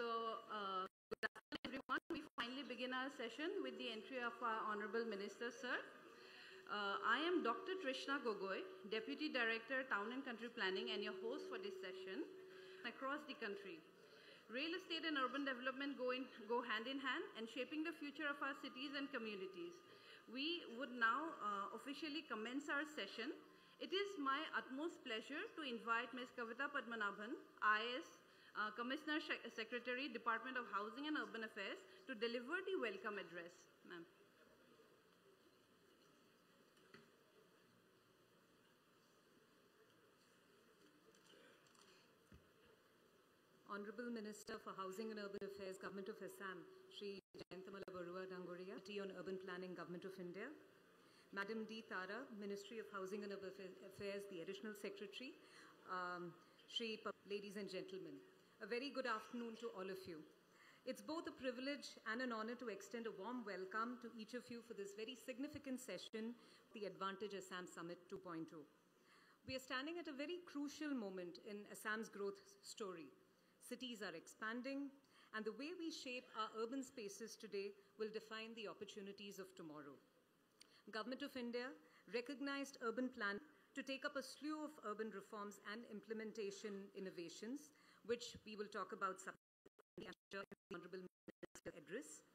Good afternoon, everyone. We finally begin our session with the entry of our Honorable Minister, sir. I am Dr. Trishna Gogoi, Deputy Director, Town and Country Planning, and your host for this session across the country. Real estate and urban development go hand in hand and shaping the future of our cities and communities. We would now officially commence our session. It is my utmost pleasure to invite Ms. Kavita Padmanabhan, IAS Commissioner Secretary, Department of Housing and Urban Affairs, to deliver the welcome address. Ma'am. Honorable Minister for Housing and Urban Affairs, Government of Assam, Shri Jayantamala Barua Dangoria, Committee on Urban Planning, Government of India. Madam D. Tara, Ministry of Housing and Urban Affairs, the Additional Secretary. Ladies and gentlemen, a very good afternoon to all of you. It's both a privilege and an honor to extend a warm welcome to each of you for this very significant session, the Advantage Assam Summit 2.0. We are standing at a very crucial moment in Assam's growth story. Cities are expanding, and the way we shape our urban spaces today will define the opportunities of tomorrow. Government of India recognized urban plan to take up a slew of urban reforms and implementation innovations, which we will talk about subsequently in the Honorable Minister address.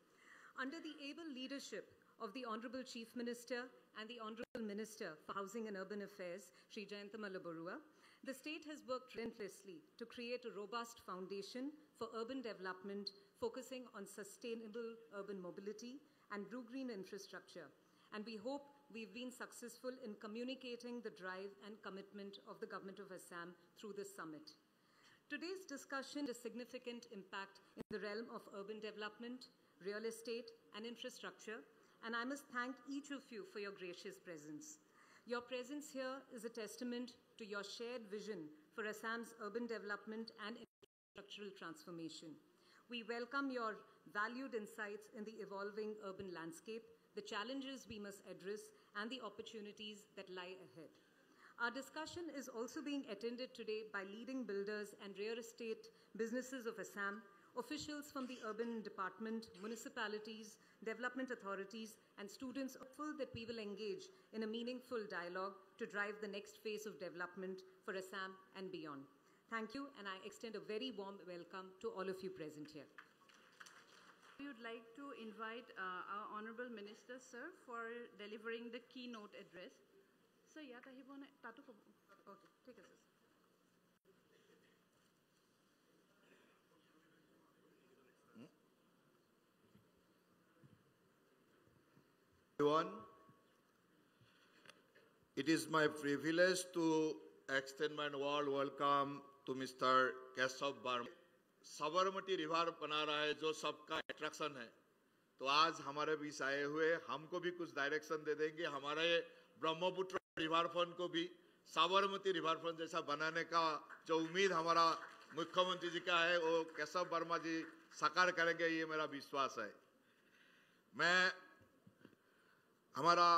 Under the able leadership of the Honorable Chief Minister and the Honorable Minister for Housing and Urban Affairs, Shri Jayantamala Barua, the state has worked relentlessly to create a robust foundation for urban development, focusing on sustainable urban mobility and blue-green infrastructure. And we hope we've been successful in communicating the drive and commitment of the Government of Assam through this summit. Today's discussion has significant impact in the realm of urban development, real estate, and infrastructure, and I must thank each of you for your gracious presence. Your presence here is a testament to your shared vision for Assam's urban development and infrastructural transformation. We welcome your valued insights in the evolving urban landscape, the challenges we must address, and the opportunities that lie ahead. Our discussion is also being attended today by leading builders and real estate businesses of Assam, officials from the Urban Department, municipalities, development authorities, and students hopeful that we will engage in a meaningful dialogue to drive the next phase of development for Assam and beyond. Thank you, and I extend a very warm welcome to all of you present here. We would like to invite our Honorable Minister, sir, for delivering the keynote address. Sir, yat ahibone tatu ko. Okay, take it, sir. Everyone, it is my privilege to extend my warm welcome to Mr. Keshav Barma. Sabarmati river बना रहा है जो सबका attraction है, तो आज हमारे बीच आए हुए हमको भी कुछ डायरेक्शन दे देंगे। हमारे ब्रह्मपुत्र रिवर फ्रंट को भी साबरमती रिवर फ्रंट जैसा बनाने का जो उम्मीद हमारा मुख्यमंत्री जी का है वो केशव वर्मा जी साकार करेंगे, ये मेरा विश्वास है। मैं हमारा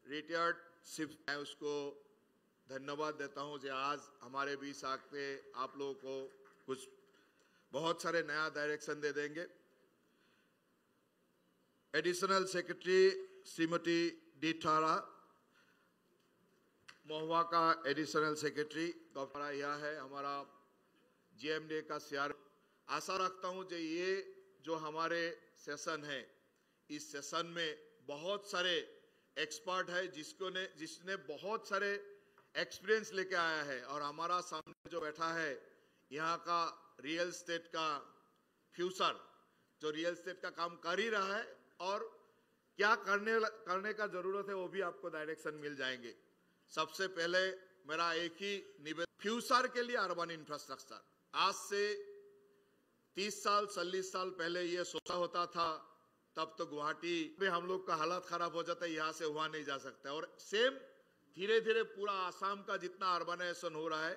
रिटायर्ड चीफ है उसको धन्यवाद देता हूं जो आज हमारे बीच आके आप लोगों को कुछ बहुत सारे नया डायरेक्शन दे देंगे। एडिशनल सेक्रेटरी श्रीमती डी थारा, महुआ का एडिशनल सेक्रेटरी गवर्नर यह है, हमारा जीएमडी का सीआर। आशा रखता हूं कि ये जो हमारे सेशन है, इस सेशन में बहुत सारे एक्सपर्ट है जिसने बहुत सारे एक्सपीरियंस लेके आया है, और हमारा सामने जो बैठा है यहाँ का रियल एस्टेट का फ्यूचर, जो रियल एस्टेट का काम कर ही रहा है और क्या करने का जरूरत है वो भी आपको डायरेक्शन मिल जाएंगे। सबसे पहले मेरा एक ही निवेदन, फ्यूचर के लिए अर्बन इंफ्रास्ट्रक्चर। आज से 30 साल 40 साल पहले ये सोचा होता था, तब तो गुवाहाटी में हम लोग का हालत खराब हो जाता है, यहाँ से हुआ नहीं जा सकता। और सेम धीरे धीरे पूरा आसाम का जितना अर्बनाइजेशन हो रहा है,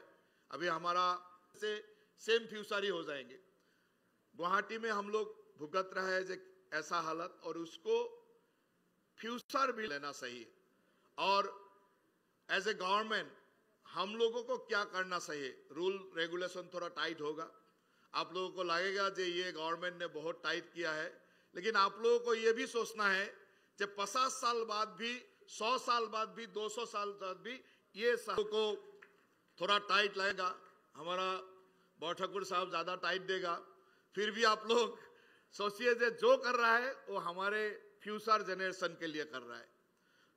अभी हमारा से सेम फ्यूचर ही हो जाएंगे। गुवाहाटी में हम लोग भुगत रहे हैं ऐसा हालत, और उसको फ्यूचर भी लेना चाहिए। और एज ए गवर्नमेंट हम लोगों को क्या करना चाहिए, रूल रेगुलेशन थोड़ा टाइट होगा, आप लोगों को लगेगा कि ये गवर्नमेंट ने बहुत टाइट किया है, लेकिन आप लोगों को ये भी सोचना है कि 50 साल बाद भी, 100 साल बाद भी, 200 साल बाद भी ये को थोड़ा टाइट लगेगा। हमारा बड़ ठाकुर साहब ज्यादा टाइट देगा, फिर भी आप लोग सोचिए कि जो कर रहा है वो हमारे फ्यूचर जनरेशन के लिए कर रहा है।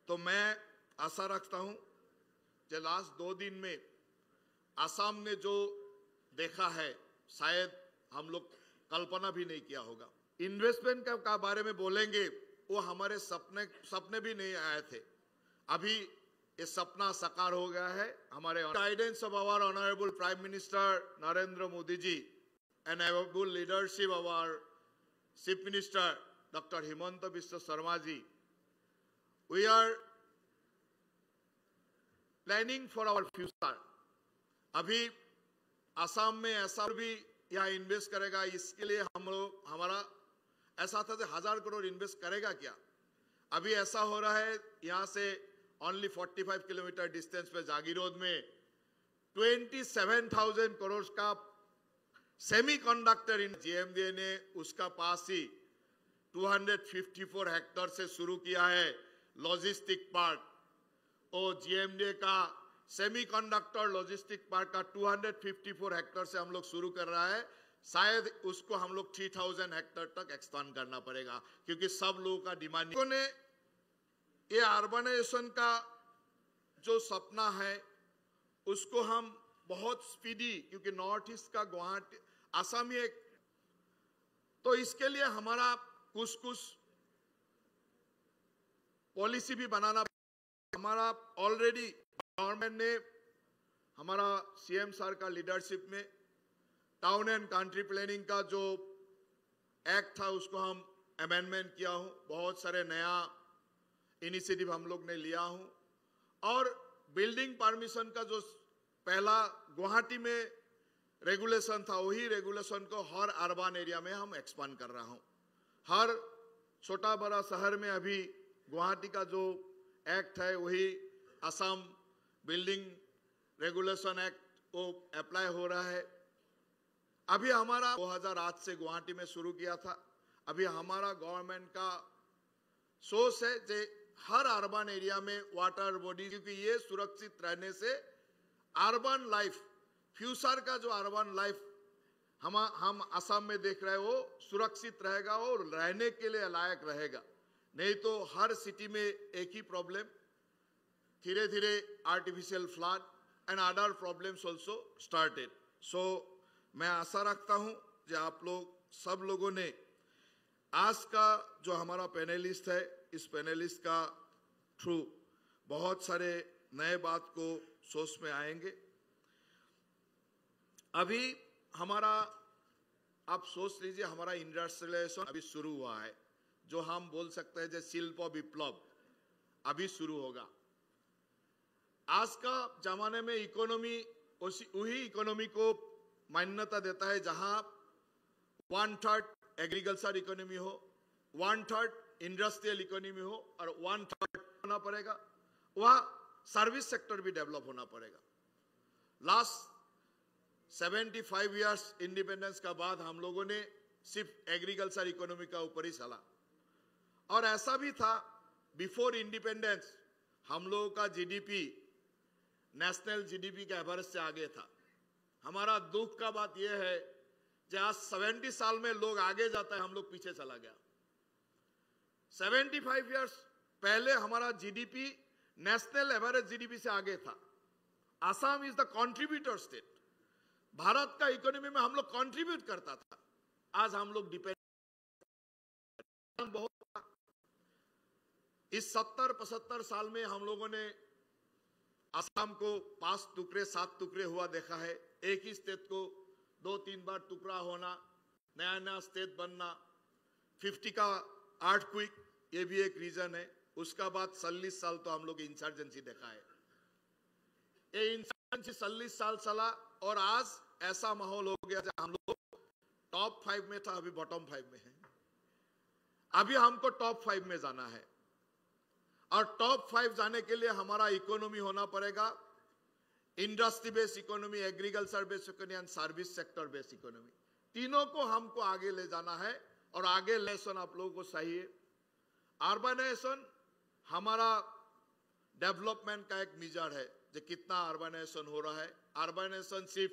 तो मैं आशा रखता हूं कि लास्ट 2 दिन में असम ने जो देखा है शायद हम लोग कल्पना भी नहीं किया होगा। इन्वेस्टमेंट का बारे में बोलेंगे, वो हमारे सपने भी नहीं आए थे। अभी ये सपना साकार हो गया है। हमारे guidance of our honourable prime minister Narendra Modi ji and able leadership of our chief minister doctor Himanta Biswa Sarma ji, we are planning for our future. अभी असम में ऐसा भी यहाँ इन्वेस्ट करेगा, इसके लिए हम लोग, हमारा ऐसा था कि 1000 करोड़ इन्वेस्ट करेगा क्या। अभी ऐसा हो रहा है यहाँ से ओनली 45 किलोमीटर डिस्टेंस पे जागीरोड में 27,000 करोड़ का सेमीकंडक्टर इन जीएमडीए ने उसका पास ही 254 हेक्टेयर से शुरू किया है लॉजिस्टिक पार्क। और जीएमडीए का सेमीकंडक्टर लॉजिस्टिक पार्क का 254 हेक्टेयर से हम लोग शुरू कर रहा है। शायद उसको हम लोग 3000 हेक्टेयर तक एक्सपांड करना पड़ेगा, क्योंकि सब लोगों का डिमांड ने ये अर्बनाइजेशन का जो सपना है उसको हम बहुत स्पीडी, क्योंकि नॉर्थ ईस्ट का गुवाहाटी असम ही एक, तो इसके लिए हमारा कुछ पॉलिसी भी बनाना। हमारा ऑलरेडी गवर्नमेंट ने हमारा सीएम सर का लीडरशिप में टाउन एंड कंट्री प्लानिंग का जो एक्ट था उसको हम अमेंडमेंट किया हूं। बहुत सारे नया इनिशिएटिव हम लोग ने लिया हूं। और बिल्डिंग परमिशन का जो पहला गुवाहाटी में रेगुलेशन था, वही रेगुलेशन को हर अर्बन एरिया में हम एक्सपांड कर रहा हूं। हर छोटा बड़ा शहर में अभी गुवाहाटी का जो एक्ट है वही असम बिल्डिंग रेगुलेशन एक्ट वो अप्लाई हो रहा है। अभी हमारा 2008 से गुवाहाटी में शुरू किया था। अभी हमारा गवर्नमेंट का सोच है कि हर अर्बन एरिया में वाटर बॉडी, क्योंकि ये सुरक्षित रहने से अर्बन लाइफ, फ्यूचर का जो अर्बन लाइफ हम असम में देख रहे हैं वो सुरक्षित रहेगा और रहने के लिए लायक रहेगा। नहीं तो हर सिटी में एक ही प्रॉब्लम, धीरे धीरे artificial flood and other problems also started. So मैं आशा रखता हूं कि आप लोग सब लोगों ने आज का जो हमारा पैनलिस्ट है, इस पैनलिस्ट का थ्रू बहुत सारे नए बात को सोच में आएंगे। अभी हमारा, आप सोच लीजिए, हमारा इंडस्ट्रियलाइजेशन अभी शुरू हुआ है, जो हम बोल सकते हैं जैसे शिल्प विप्लव अभी शुरू होगा। आज का जमाने में इकोनॉमी वही इकोनॉमी को मान्यता देता है जहां 1/3 एग्रीकल्चर इकोनॉमी हो, 1/3 इंडस्ट्रियल इकोनॉमी हो और 1/3 होना पड़ेगा। वह सर्विस सेक्टर भी डेवलप होना पड़ेगा। लास्ट 75 इयर्स इंडिपेंडेंस का बाद हम लोगों ने सिर्फ एग्रीकल्चर इकोनॉमी का ऊपर ही चला, और ऐसा भी था बिफोर इंडिपेंडेंस हम लोगों का जीडीपी नेशनल जीडीपी के एवरेज से आगे था। हमारा दुख का बात यह है कि आज 70 साल में लोग आगे जाता है, हम लोग पीछे चला गया। 75 इयर्स पहले हमारा जीडीपी नेशनल एवरेज जीडीपी से आगे था। Assam is the contributor state. Bharat का इकोनॉमी में हम लोग कंट्रीब्यूट करता था, आज हम लोग डिपेंड बहुत। इस 70-75 साल में हम लोगों ने असम को 5 टुकड़े 7 टुकड़े हुआ देखा है। एक ही स्टेट को 2-3 बार टुकड़ा होना, नया नया स्टेट बनना, 50 का अर्थक्वेक, ये भी एक रीजन है। उसका बाद 40 साल तो हम लोग इंसर्जेंसी देखा है। ये इंसर्जेंसी 40 साल चला और आज ऐसा माहौल हो गया जब हम लोग टॉप 5 में था, अभी बॉटम 5 में है। अभी हमको टॉप 5 में जाना है, और टॉप 5 जाने के लिए हमारा इकोनॉमी होना पड़ेगा industry based economy, agriculture based economy and service sector based economy. तीनों को हमको आगे ले जाना है और आगे लेसन आप लोगों को चाहिए। अर्बनाइजेशन हमारा डेवलपमेंट का एक मेजर है, जो कितना अर्बनाइजेशन हो रहा है। अर्बनाइजेशन सिर्फ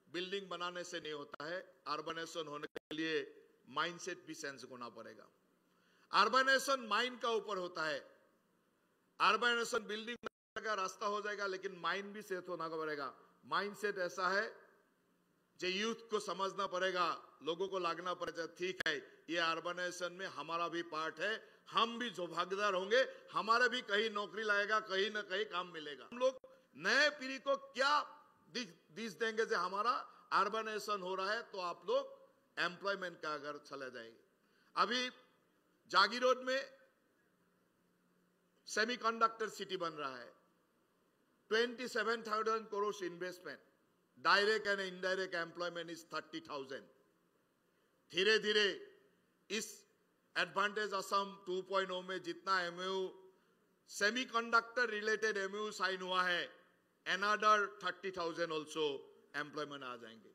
बिल्डिंग बनाने से नहीं होता है, अर्बनाइजेशन होने के लिए माइंडसेट भी सेंस होना पड़ेगा। अर्बनाइजेशन माइंड का ऊपर होता है। अर्बनाइजेशन बिल्डिंग का रास्ता हो जाएगा, लेकिन माइंड भी सेट होना पड़ेगा। माइंडसेट ऐसा है जो यूथ को समझना पड़ेगा, लोगों को लगना पड़ेगा ठीक है ये अर्बनाइजेशन में हमारा भी पार्ट है, हम भी जो भागीदार होंगे, हमारे भी कहीं नौकरी लगेगा, कहीं ना कहीं काम मिलेगा। हम लोग नए पीढ़ी को क्या दिश देंगे जो हमारा अर्बनाइजेशन हो रहा है, तो आप लोग एम्प्लॉयमेंट का अगर चले जाएंगे। अभी जागी रोड में सेमीकंडक्टर सिटी बन रहा है, 27,000 crore investment, direct and indirect employment is 30,000। धीरे धीरे इस एडवांटेज असम 2.0 में जितना MOU semiconductor related MOU sign हुआ है, अनदर 30,000 ऑल्सो एम्प्लॉयमेंट आ जाएंगे।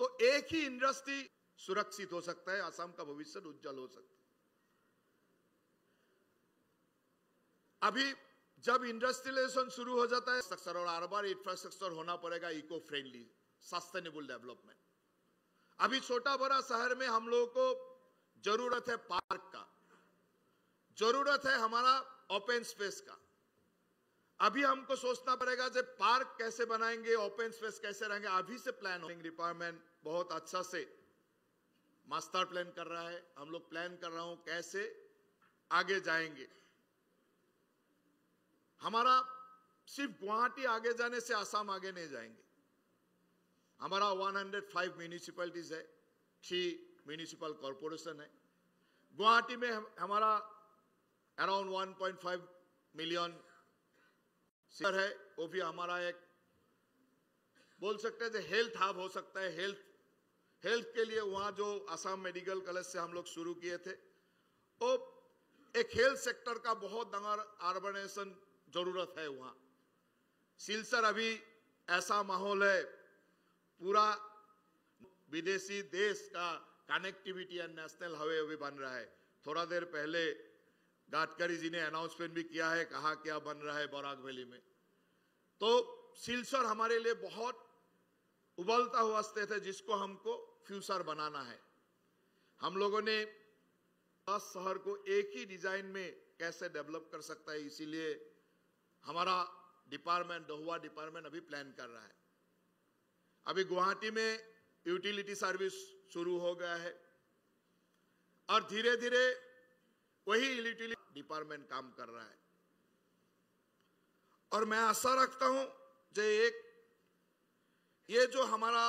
तो एक ही इंडस्ट्री सुरक्षित हो सकता है, असम का भविष्य उज्जवल हो सकता है। अभी जब इंडस्ट्रियलाइजेशन शुरू हो जाता है स्ट्रक्चर और अर्बन इंफ्रास्ट्रक्चर होना पड़ेगा इको फ्रेंडली, सस्टेनेबल डेवलपमेंट। अभी छोटा बड़ा शहर में हम लोगों को जरूरत है पार्क का, जरूरत है हमारा ओपन स्पेस का। अभी हमको सोचना पड़ेगा जब पार्क कैसे बनाएंगे, ओपन स्पेस कैसे रहेंगे, अभी से प्लान होंगे। डिपार्टमेंट बहुत अच्छा से मास्टर प्लान कर रहा है, हम लोग प्लान कर रहा हूं कैसे आगे जाएंगे। हमारा सिर्फ गुवाहाटी आगे जाने से असम आगे नहीं जाएंगे। हमारा 105 म्यूनिसिपैलिटीज है, 3 म्यूनिसिपल कॉर्पोरेशन है। गुवाहाटी में हमारा अराउंड 1.5 मिलियन शहर है, वो भी हमारा एक बोल सकते हैं जो हेल्थ हब हो सकता है। हेल्थ के लिए वहां जो असम मेडिकल कॉलेज से हम लोग शुरू किए थे, वो एक हेल्थ सेक्टर का बहुत बड़ा अर्बनाइजेशन जरूरत है वहां। सिलचर अभी ऐसा माहौल है, पूरा विदेशी देश का कनेक्टिविटी एंड नेशनल हाईवे अभी बन रहा है। थोड़ा देर पहले गडकरी जी ने अनाउंसमेंट भी किया है, कहा क्या बन रहा है बराक वैली में। तो सिलचर हमारे लिए बहुत उबलता हुआ स्टेट है, जिसको हमको फ्यूचर बनाना है। हम लोगों ने 10 शहर को एक ही डिजाइन में कैसे डेवलप कर सकता है, इसीलिए हमारा डिपार्टमेंट दोहुआ डिपार्टमेंट अभी प्लान कर रहा है। अभी गुवाहाटी में यूटिलिटी सर्विस शुरू हो गया है और धीरे धीरे वही यूटिलिटी डिपार्टमेंट काम कर रहा है। और मैं आशा रखता हूं जो ये जो हमारा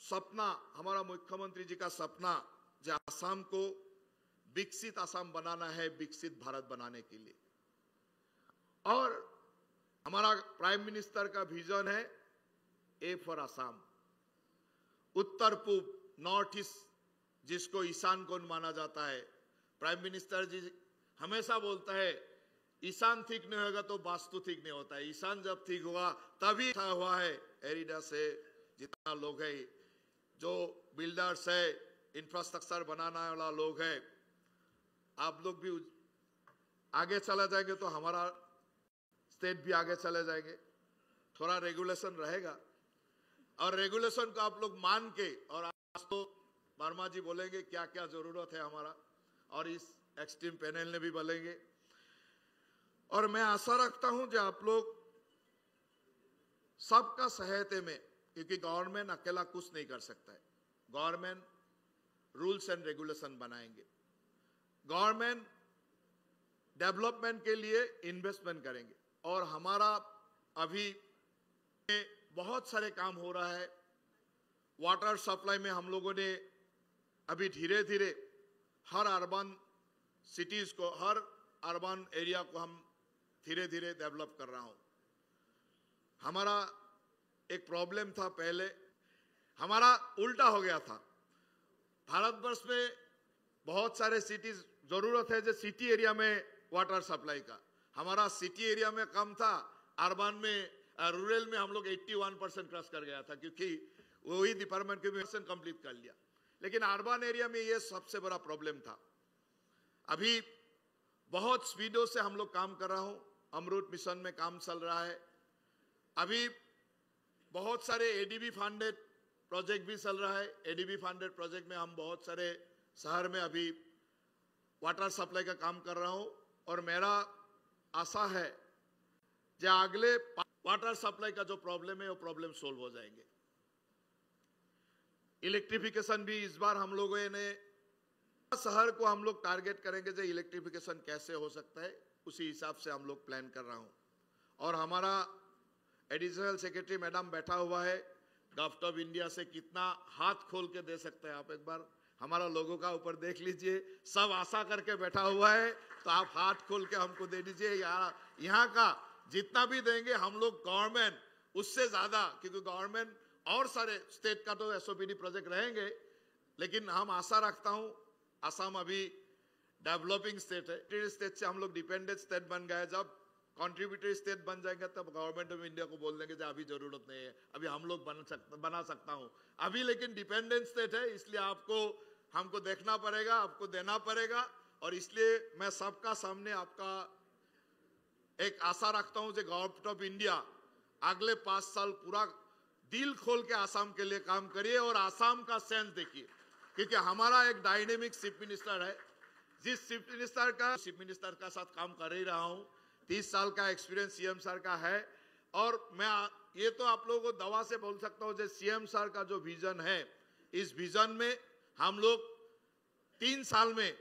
सपना, हमारा मुख्यमंत्री जी का सपना, जो असम को विकसित असम बनाना है, विकसित भारत बनाने के लिए, और हमारा प्राइम मिनिस्टर का विजन है ए फॉर असम। उत्तर पूर्व, नॉर्थ ईस्ट, जिसको ईशान कोण माना जाता है। प्राइम मिनिस्टर जी हमेशा बोलता है ईशान ठीक नहीं होगा तो वास्तु ठीक नहीं होता है। ईशान जब ठीक होगा तभी अच्छा हुआ है। एरिडा से जितना लोग है, जो बिल्डर्स है, इंफ्रास्ट्रक्चर बनाने वाला लोग है, आप लोग भी आगे चला जाएंगे तो हमारा स्टेट भी आगे चले जाएंगे। थोड़ा रेगुलेशन रहेगा और रेगुलेशन को आप लोग मान के, और आज तो वर्मा जी बोलेंगे क्या क्या जरूरत है हमारा, और इस एक्सट्रीम पैनल ने भी बोलेंगे। और मैं आशा रखता हूं जो आप लोग सबका सहायता में, क्योंकि गवर्नमेंट अकेला कुछ नहीं कर सकता है। गवर्नमेंट रूल्स एंड रेगुलेशन बनाएंगे, गवर्नमेंट डेवलपमेंट के लिए इन्वेस्टमेंट करेंगे, और हमारा अभी बहुत सारे काम हो रहा है। वाटर सप्लाई में हम लोगों ने अभी धीरे धीरे हर अर्बन सिटीज को, हर अर्बन एरिया को हम धीरे धीरे डेवलप कर रहा हूं। हमारा एक प्रॉब्लम था पहले, हमारा उल्टा हो गया था। भारतवर्ष में बहुत सारे सिटीज जरूरत है जो सिटी एरिया में वाटर सप्लाई का, हमारा सिटी एरिया में कम था, अर्बन में रूरल में हम लोग 81% क्रॉस कर गया था, क्योंकि वही डिपार्टमेंट के भी कंप्लीट कर लिया। लेकिन अर्बन एरिया में ये सबसे बड़ा प्रॉब्लम था। अभी बहुत स्पीडों से हम लोग काम कर रहा हूं, अमृत मिशन में काम चल रहा है। अभी बहुत सारे एडीबी फंडेड प्रोजेक्ट भी चल रहा है। एडीबी फंडेड प्रोजेक्ट में हम बहुत सारे शहर में अभी वाटर सप्लाई का काम कर रहा हूं, और मेरा आशा है जो अगले वाटर सप्लाई का जो प्रॉब्लम है वो प्रॉब्लम सोल्व हो जाएंगे। इलेक्ट्रिफिकेशन भी इस बार हम लोगों ने शहर को हम लोग टारगेट करेंगे जो इलेक्ट्रिफिकेशन कैसे हो सकता है, उसी हिसाब से हम लोग प्लान कर रहा हूं। और हमारा एडिशनल सेक्रेटरी मैडम बैठा हुआ है, गवर्नमेंट ऑफ इंडिया से कितना हाथ खोल के दे सकते हैं आप एक बार हमारा लोगों का ऊपर देख लीजिए। सब आशा करके बैठा हुआ है, तो आप हाथ खोल के हमको दे दीजिए। यहाँ का जितना भी देंगे हम लोग गवर्नमेंट उससे ज्यादा, क्योंकि गवर्नमेंट और सारे स्टेट का तो एसओपीडी प्रोजेक्ट रहेंगे, लेकिन हम आशा रखता हूं असम अभी डेवलपिंग स्टेट है, स्टेट से हम लोग डिपेंडेंट स्टेट बन गए। जब कंट्रीब्यूटरी स्टेट बन जाएंगे तब गवर्नमेंट ऑफ इंडिया को बोल देंगे कि अभी जरूरत नहीं है, अभी हम लोग बना सकता हूं। अभी लेकिन डिपेंडेंट स्टेट है, इसलिए आपको हमको देखना पड़ेगा, आपको देना पड़ेगा। और इसलिए मैं सबका सामने आपका एक आशा रखता हूं कि गवर्नमेंट ऑफ इंडिया अगले 5 साल पूरा दिल खोल के आसाम के लिए काम करिए और आसाम का सेंस देखिए, क्योंकि हमारा एक डायनेमिक चीफ मिनिस्टर है। जिस चीफ मिनिस्टर का साथ काम कर ही रहा हूं, 30 साल का एक्सपीरियंस सीएम सर का है। और मैं ये तो आप लोगों को दवा से बोल सकता हूं, जो सीएम सर का जो विजन है, इस विजन में हम लोग 3 साल में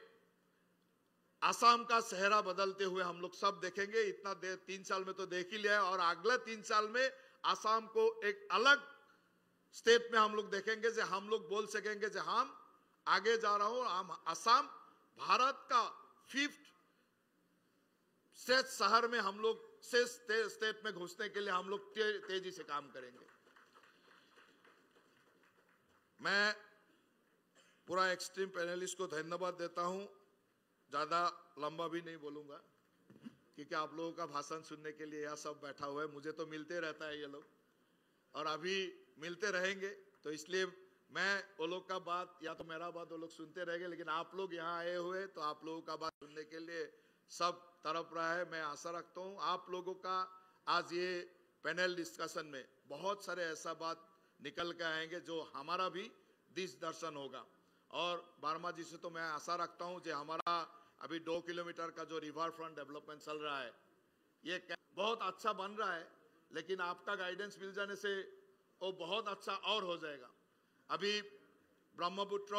आसाम का चेहरा बदलते हुए हम लोग सब देखेंगे। इतना 3 साल में तो देख ही लिया है, और अगले 3 साल में आसाम को एक अलग स्टेट में हम लोग देखेंगे, जो हम लोग बोल सकेंगे जो हम आगे जा रहा हूं। हम आसाम भारत का 5th स्टेट शहर में हम लोग से स्टेट में घुसने के लिए हम लोग तेजी से काम करेंगे। मैं पूरा एक्सट्रीम पैनलिस्ट को धन्यवाद देता हूं। ज्यादा लंबा भी नहीं बोलूंगा, क्योंकि आप लोगों का भाषण सुनने के लिए यह सब बैठा हुआ है। मुझे तो मिलते रहता है ये लोग, और अभी मिलते रहेंगे, तो इसलिए मैं वो लोग का बात या तो मेरा बात वो लोग सुनते रहेंगे, लेकिन आप लोग यहाँ आए हुए तो आप लोगों का बात सुनने के लिए सब तरफ रहा है। मैं आशा रखता हूँ आप लोगों का आज ये पैनल डिस्कशन में बहुत सारे ऐसा बात निकल के आएंगे जो हमारा भी दिश दर्शन होगा। और वर्मा जी से तो मैं आशा रखता हूँ कि हमारा अभी 2 किलोमीटर का जो रिवर फ्रंट डेवलपमेंट चल रहा है, ये बहुत अच्छा बन रहा है, लेकिन आपका गाइडेंस मिल जाने से वो बहुत अच्छा और हो जाएगा। अभी ब्रह्मपुत्र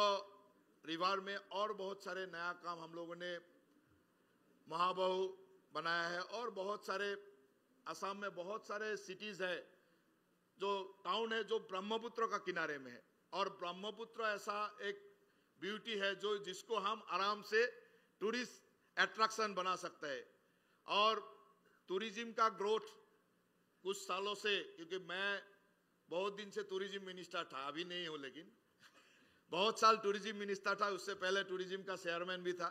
रिवर में और बहुत सारे नया काम हम लोगों ने महाबाहु बनाया है, और बहुत सारे असम में बहुत सारे सिटीज है, जो टाउन है जो ब्रह्मपुत्र का किनारे में है। और ब्रह्मपुत्र ऐसा एक ब्यूटी है जो जिसको हम आराम से टूरिस्ट अट्रैक्शन बना सकते हैं। और टूरिज्म का ग्रोथ कुछ सालों से, क्योंकि मैं बहुत दिन से टूरिज्म मिनिस्टर था, अभी नहीं हूं, लेकिन बहुत साल टूरिज्म मिनिस्टर था, उससे पहले टूरिज्म का चेयरमैन भी था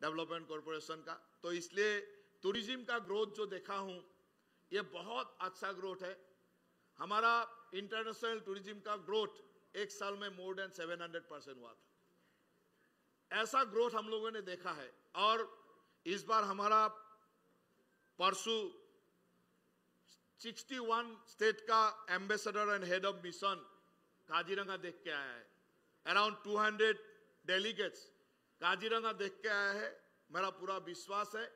डेवलपमेंट कॉर्पोरेशन का। तो इसलिए टूरिज्म का ग्रोथ जो देखा हूं, ये बहुत अच्छा ग्रोथ है। हमारा इंटरनेशनल टूरिज्म का ग्रोथ एक साल में मोर देन 700% हुआ था। ऐसा ग्रोथ हम लोगों ने देखा है। और इस बार हमारा परसों 61 स्टेट का ambassador and head of mission Kaziranga देख के आया है। अराउंड 200 डेलीगेट्स काजीरंगा देख के आया है। मेरा पूरा विश्वास है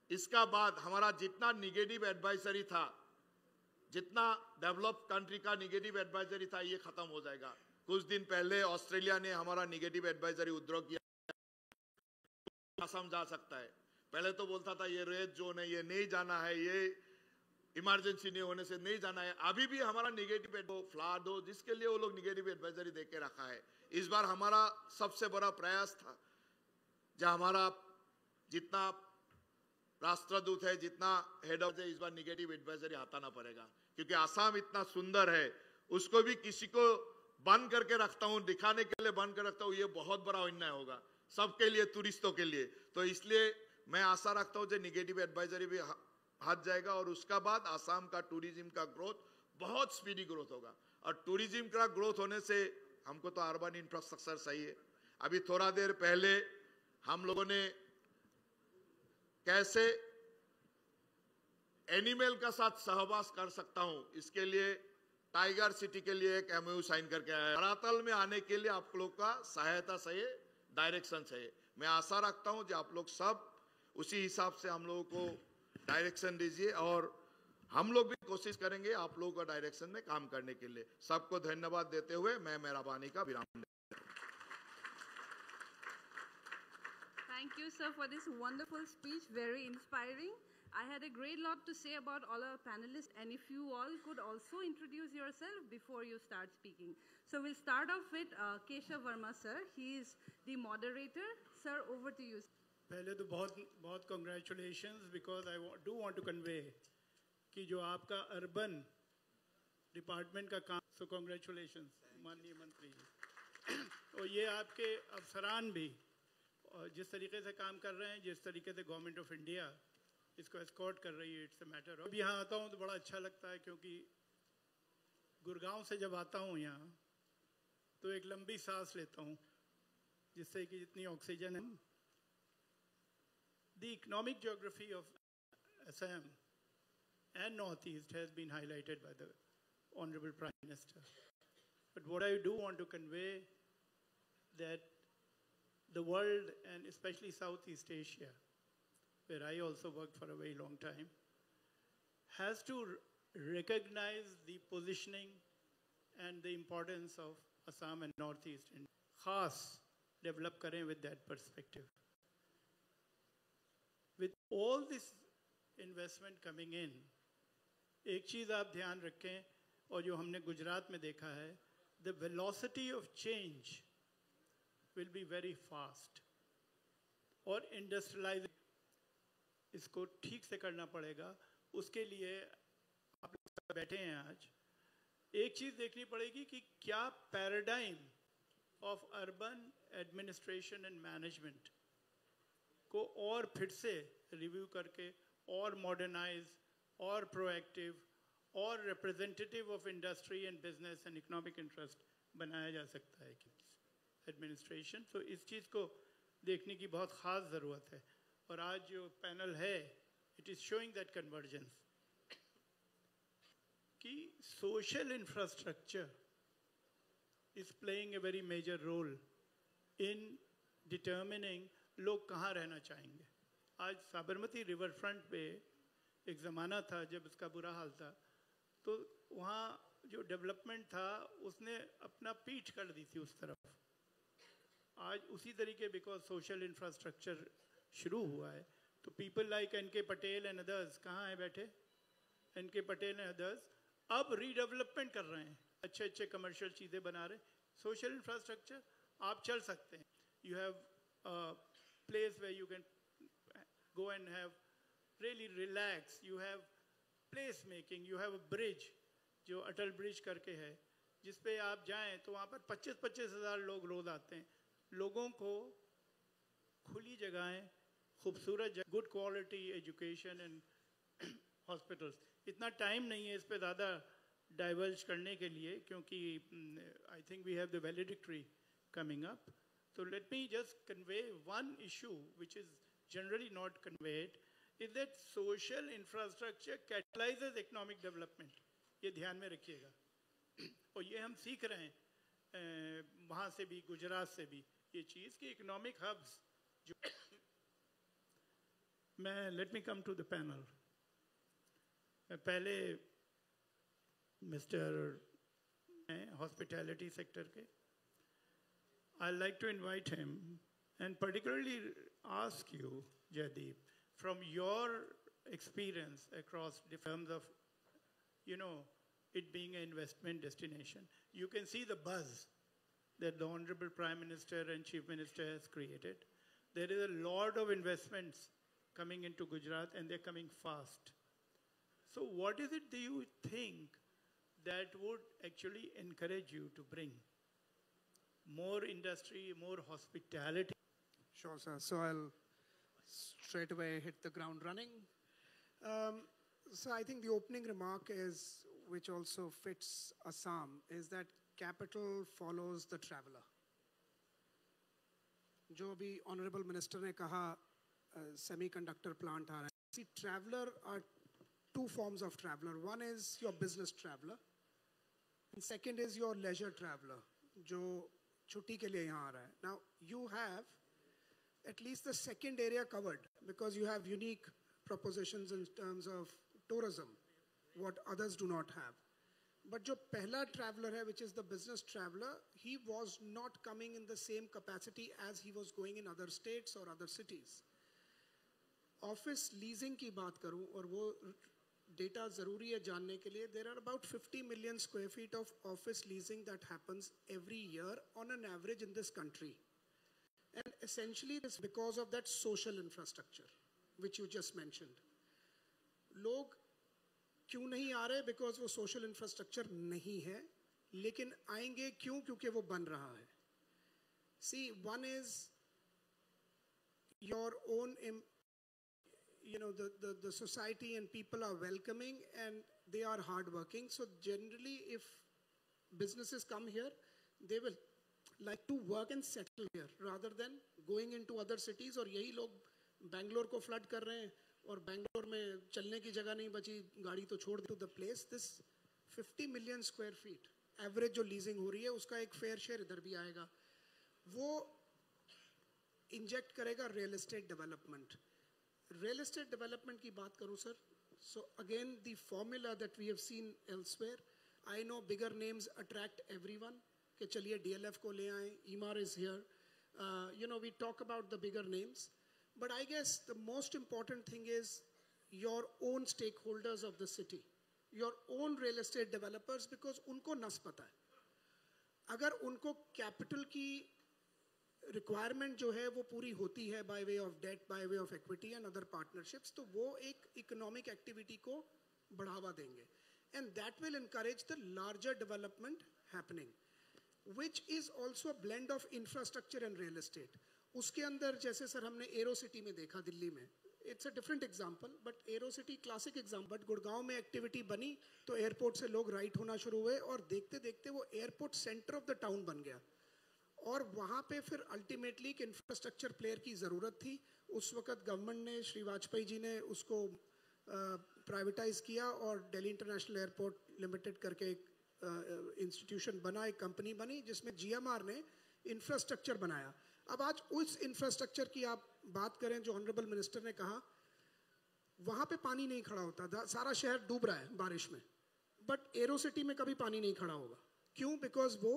इसका बाद हमारा जितना निगेटिव एडवाइजरी था, जितना डेवलप कंट्री का निगेटिव एडवाइजरी था, ये खत्म हो जाएगा। कुछ दिन पहले ऑस्ट्रेलिया ने हमारा निगेटिव एडवाइजरी विथड्रॉ किया, असम जा सकता है। पहले तो बोलता था ये रेड जोन है, ये नहीं जाना है, ये इमरजेंसी नहीं होने से नहीं जाना है। अभी भी हमारा निगेटिव फ्लड हो, जिसके लिए वो लोग निगेटिव एडवाइजरी दे के रखा है। इस बार हमारा सबसे बड़ा प्रयास था, जहां हमारा जितना राष्ट्रदूत है, जितना हेड ऑफ, इस बार निगेटिव एडवाइजरी हटाना पड़ेगा, क्योंकि आसाम इतना सुंदर है, उसको भी किसी को बंद करके रखता हूं, दिखाने के लिए बंद कर रखता हूं, ये बहुत बड़ा अन्याय होगा सबके लिए, टूरिस्टों के लिए। तो इसलिए मैं आशा रखता हूं कि निगेटिव एडवाइजरी भी हट जाएगा, और उसका बाद आसाम का टूरिज्म का ग्रोथ बहुत स्पीडी ग्रोथ होगा। और टूरिज्म का ग्रोथ होने से हमको तो अर्बन इंफ्रास्ट्रक्चर चाहिए। अभी थोड़ा देर पहले हम लोगों ने कैसे एनिमल का साथ सहवास कर सकता हूं, इसके लिए टाइगर सिटी के लिए एक एमओयू साइन करके आया। धरातल में आने के लिए आप लोग का सहायता चाहिए, डायरेक्शन चाहिए। मैं आशा रखता हूं कि आप लोग सब उसी हिसाब से हम लोगों को डायरेक्शन दीजिए और हम लोग भी कोशिश करेंगे आप लोगों का डायरेक्शन में काम करने के लिए। सबको धन्यवाद देते हुए मैं मेरा वाणी का विराम। Thank you, sir, for this wonderful speech, very inspiring. I had a great lot to say about all our panelists, and if you all could also introduce yourself before you start speaking. So we'll start off with Keshav Verma, sir. He is the moderator. Sir, over to you. पहले तो बहुत congratulations, because I do want to convey कि जो आपका urban department का काम, so congratulations माननीय मंत्री जी। और ये आपके अफसरान भी और जिस तरीके से काम कर रहे हैं, जिस तरीके से गवर्नमेंट ऑफ इंडिया इसको एस्कॉर्ट कर रही है, इट्स अ मैटर। अब यहाँ आता हूँ तो बड़ा अच्छा लगता है, क्योंकि गुड़गांव से जब आता हूँ यहाँ तो एक लंबी सांस लेता हूँ, जिससे कि जितनी ऑक्सीजन है। The economic geography of Assam and Northeast has been highlighted by the Honorable Prime Minister. But what I do want to convey that the world, and especially Southeast Asia, where I also worked for a very long time, has to recognize the positioning and the importance of Assam and Northeast, and khas develop kare with that perspective. With all this investment coming in, एक चीज़ आप ध्यान रखें, और जो हमने गुजरात में देखा है, the velocity of change will be very fast. और इंडस्ट्रियलाइजेशन इसको ठीक से करना पड़ेगा। उसके लिए आप लोग बैठे हैं आज, एक चीज़ देखनी पड़ेगी कि क्या paradigm of urban administration and management को और फिर से रिव्यू करके और मॉडर्नाइज और प्रोएक्टिव और representative of industry and business and economic interest बनाया जा सकता है कि एडमिनिस्ट्रेशन। तो इस चीज़ को देखने की बहुत ख़ास ज़रूरत है। और आज जो पैनल है, it is showing that convergence कि social infrastructure is playing a very major role in determining लोग कहाँ रहना चाहेंगे। आज साबरमती रिवर फ्रंट पे एक ज़माना था जब इसका बुरा हाल था, तो वहाँ जो डेवलपमेंट था उसने अपना पीठ कर दी थी उस तरफ। आज उसी तरीके, बिकॉज सोशल इंफ्रास्ट्रक्चर शुरू हुआ है, तो people like NK. Patel and others कहाँ हैं बैठे, एन.के. पटेल एंड अदर्स अब रीडेवलपमेंट कर रहे हैं, अच्छे अच्छे कमर्शियल चीज़ें बना रहे हैं। सोशल इंफ्रास्ट्रक्चर आप चल सकते हैं। You have place where you can go and have really relax, you have place making, you have a bridge जो अटल ब्रिज करके है, जिस पे आप जाएं तो वहाँ पर 25-25 हज़ार लोग रोज आते हैं। लोगों को खुली जगहें, खूबसूरत, good quality education and hospitals. इतना टाइम नहीं है इस पे ज़्यादा डाइवर्ज करने के लिए, क्योंकि I think we have the valedictory coming up. So let me just convey one issue which is generally not conveyed, is that social infrastructure catalyzes economic development. ये ध्यान में रखिएगा। और ये हम सीख रहे हैं वहाँ से भी, गुजरात से भी, ये चीज़ कि economic hubs जो मैं let me come to the panel. पहले मिस्टर hospitality sector के, I'd like to invite him and particularly ask you, Jaideep, from your experience across the terms of, you know, it being an investment destination, you can see the buzz that the Honorable Prime Minister and Chief Minister has created. There is a lot of investments coming into Gujarat and they're coming fast. So what is it do you think that would actually encourage you to bring more industry, more hospitality? Sure, sir. So I'll straight away hit the ground running. So I think the opening remark is, which also fits Assam, is that capital follows the traveler. जो अभी honourable minister ने कहा semiconductor plant आ रहा है. See, traveler are two forms of traveler. One is your business traveler, and second is your leisure traveler, जो छुट्टी के लिए यहाँ आ रहा है. Now you have at least the second area covered because you have unique propositions in terms of tourism, what others do not have. But जो पहला traveler है, which is the business traveler, he was not coming in the same capacity as he was going in other states or other cities. Office leasing की बात करूं और वो data ज़रूरी है जानने के लिए, there are about 50 million square feet of office leasing that happens every year on an average in this country. And essentially it's because of that social infrastructure, which you just mentioned. लोग क्यों नहीं आ रहे? Because वो social infrastructure नहीं है, लेकिन आएंगे क्यों? क्योंकि वो बन रहा है. C one is your own, the society and people are welcoming and they are hard working. So generally if businesses come here, they will like to work and settle here rather than going into other cities. और यही लोग बैंगलोर को flood कर रहे हैं और बैंगलोर में चलने की जगह नहीं बची, गाड़ी तो छोड़ दो. The place, this 50 million square feet average जो लीजिंग हो रही है, उसका एक फेयर शेयर इधर भी आएगा. वो इंजेक्ट करेगा real estate development. Real estate development की बात करूं sir, so again the formula that we have seen elsewhere. I know bigger names attract everyone, कि चलिए डीएलएफ को ले आए, Emaar is here, we talk about the bigger names. But I guess the most important thing is your own stakeholders of the city, your own real estate developers, because उनको नस पता है. अगर उनको capital की requirement जो है वो पूरी होती है by way of debt, by way of equity and other partnerships, तो वो एक economic activity को बढ़ावा देंगे. And that will encourage the larger development happening, which is also a blend of infrastructure and real estate. उसके अंदर जैसे sir हमने एरो सिटी में देखा दिल्ली में, it's a different example, but arrow city classic example. But Gurgaon में activity बनी तो एयरपोर्ट से लोग राइट होना शुरू हुए और देखते देखते वो airport centre of the town बन गया. और वहाँ पे फिर अल्टीमेटली एक इंफ्रास्ट्रक्चर प्लेयर की ज़रूरत थी. उस वक्त गवर्नमेंट ने, श्री वाजपेयी जी ने उसको प्राइवेटाइज किया और दिल्ली इंटरनेशनल एयरपोर्ट लिमिटेड करके एक इंस्टीट्यूशन बना, एक कंपनी बनी जिसमें जीएमआर ने इंफ्रास्ट्रक्चर बनाया. अब आज उस इंफ्रास्ट्रक्चर की आप बात करें, जो ऑनरेबल मिनिस्टर ने कहा, वहाँ पे पानी नहीं खड़ा होता, सारा शहर डूब रहा है बारिश में, बट एरो सिटी में कभी पानी नहीं खड़ा होगा. क्यों? बिकॉज वो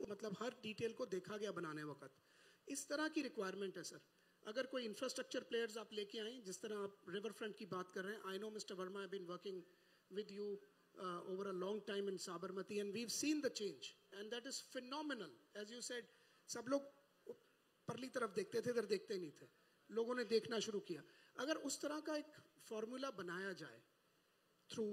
मतलब हर डिटेल को देखा गया बनाने वक्त. इस तरह की रिक्वायरमेंट है सर. अगर कोई इंफ्रास्ट्रक्चर प्लेयर्स आप लेके आए, जिस तरह आप रिवर फ्रंट की बात कर रहे हैं, I know mister Verma, I been working with you over a long time in Sabarmati and we've seen the change and that is phenomenal. As you said, सब लोग परली तरफ देखते थे, इधर देखते नहीं थे, लोगों ने देखना शुरू किया. अगर उस तरह का एक फॉर्मूला बनाया जाए through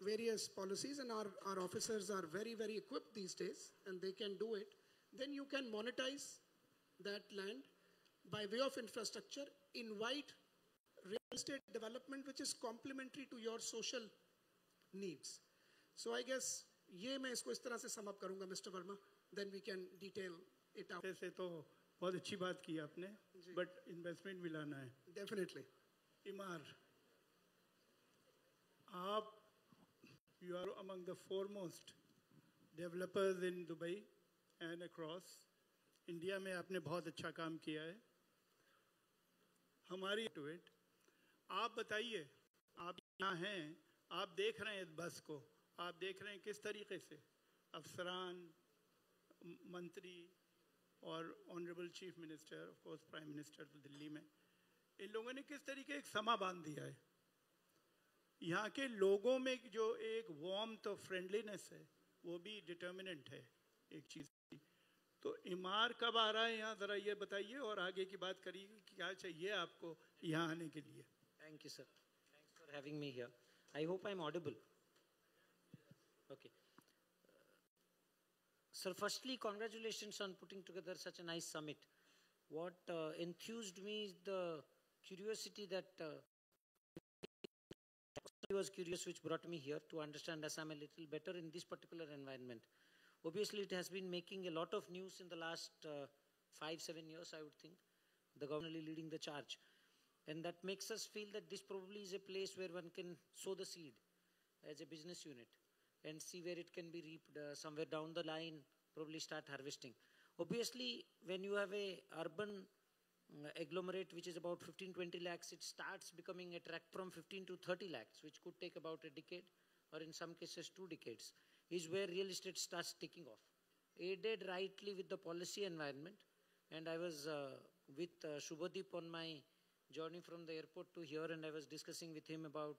various policies, and our officers are very equipped these days and they can do it, then you can monetize that land by way of infrastructure, invite real estate development which is complementary to your social needs. So I guess ये मैं इसको इस तरह से sum up करूंगा mister Verma, then we can detail it out. ऐसे तो बहुत अच्छी बात की आपने, बट इन्वेस्टमेंट भी लाना है. Definitely. इमार, आप you are among the foremost developers in Dubai and across India में आपने बहुत अच्छा काम किया है. हमारी to it, आप बताइए, आप यहाँ हैं, आप देख रहे हैं इस बस को, आप देख रहे हैं किस तरीके से अफसरान, मंत्री और honourable chief minister, of course prime minister तो दिल्ली में, इन लोगों ने किस तरीके एक समा बांध दिया है. यहाँ के लोगों में जो एक वार्मथ और फ्रेंडलीनेस है, वो भी डिटर्मिनेंट है एक चीज़ की. तो इमार कब आ रहा है यहाँ, ज़रा ये बताइए और आगे की बात करिए कि क्या चाहिए आपको यहाँ आने के लिए. Thank you, sir. Thanks for having me here. I hope I'm audible. Okay. Sir, firstly, congratulations on putting together such a nice summit. What enthused me is the curiosity that was curious, which brought me here to understand Assam a little better in this particular environment. Obviously, it has been making a lot of news in the last 5-7 years, I would think. The government leading the charge. And that makes us feel that this probably is a place where one can sow the seed as a business unit and see where it can be reaped somewhere down the line, probably start harvesting. Obviously, when you have a urban agglomerate which is about 15-20 lakhs, it starts becoming a tract from 15 to 30 lakhs, which could take about a decade or in some cases 2 decades, is where real estate starts taking off, aided rightly with the policy environment. And I was with Shubhadeep on my journey from the airport to here, and I was discussing with him about